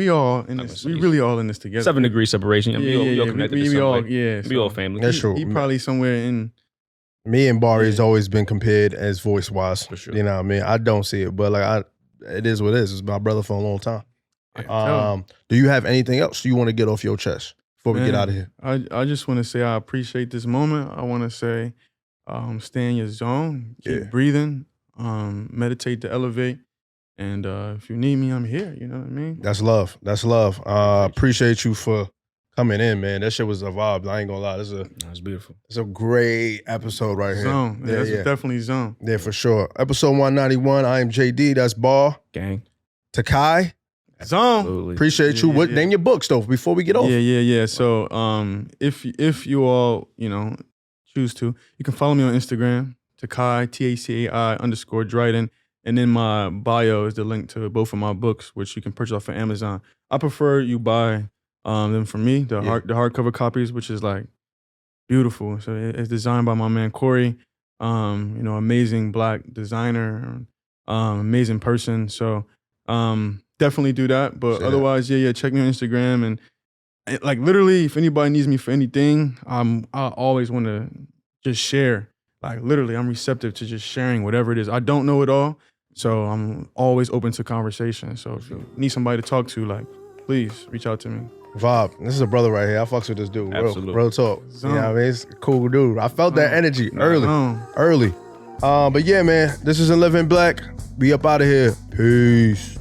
[SPEAKER 2] all in
[SPEAKER 4] this.
[SPEAKER 2] this. We really all in this together.
[SPEAKER 4] 7-degree separation. We all connected to some way. We all family.
[SPEAKER 3] That's true.
[SPEAKER 2] He probably somewhere in.
[SPEAKER 3] Me and Barry has always been compared as voice-wise.
[SPEAKER 4] For sure.
[SPEAKER 3] You know what I mean? I don't see it, but it is what it is. It's my brother for a long time. Do you have anything else you want to get off your chest before we get out of here?
[SPEAKER 2] I just want to say I appreciate this moment. I want to say stay in your zone. Keep breathing. Meditate to elevate. And if you need me, I'm here. You know what I mean?
[SPEAKER 3] That's love. Appreciate you for coming in, man. That shit was a vibe. I ain't gonna lie.
[SPEAKER 4] That's beautiful.
[SPEAKER 3] It's a great episode right here.
[SPEAKER 2] Zone. Yeah, that's definitely zone.
[SPEAKER 3] Yeah, for sure. Episode 191. I am JD. That's Bar.
[SPEAKER 4] Gang.
[SPEAKER 3] Tacai.
[SPEAKER 2] Zone.
[SPEAKER 4] Absolutely.
[SPEAKER 3] Appreciate you. Name your books though before we get off.
[SPEAKER 2] Yeah. So if you all choose to, you can follow me on Instagram, Tacai, TACAI_Dryden. And in my bio is the link to both of my books, which you can purchase off of Amazon. I prefer you buy them from me, the hardcover copies, which is like beautiful. So it's designed by my man Corey, amazing black designer, amazing person. So definitely do that. But otherwise, check me on Instagram and like literally, if anybody needs me for anything, I always want to just share. Like literally, I'm receptive to just sharing whatever it is. I don't know it all, so I'm always open to conversation. So if you need somebody to talk to, like, please reach out to me.
[SPEAKER 3] Vibe. This is a brother right here. I fucks with this dude.
[SPEAKER 4] Absolutely.
[SPEAKER 3] Real talk. You know what I mean? It's a cool dude. I felt that energy early. But yeah, man, this is In Living Black. We up out of here. Peace.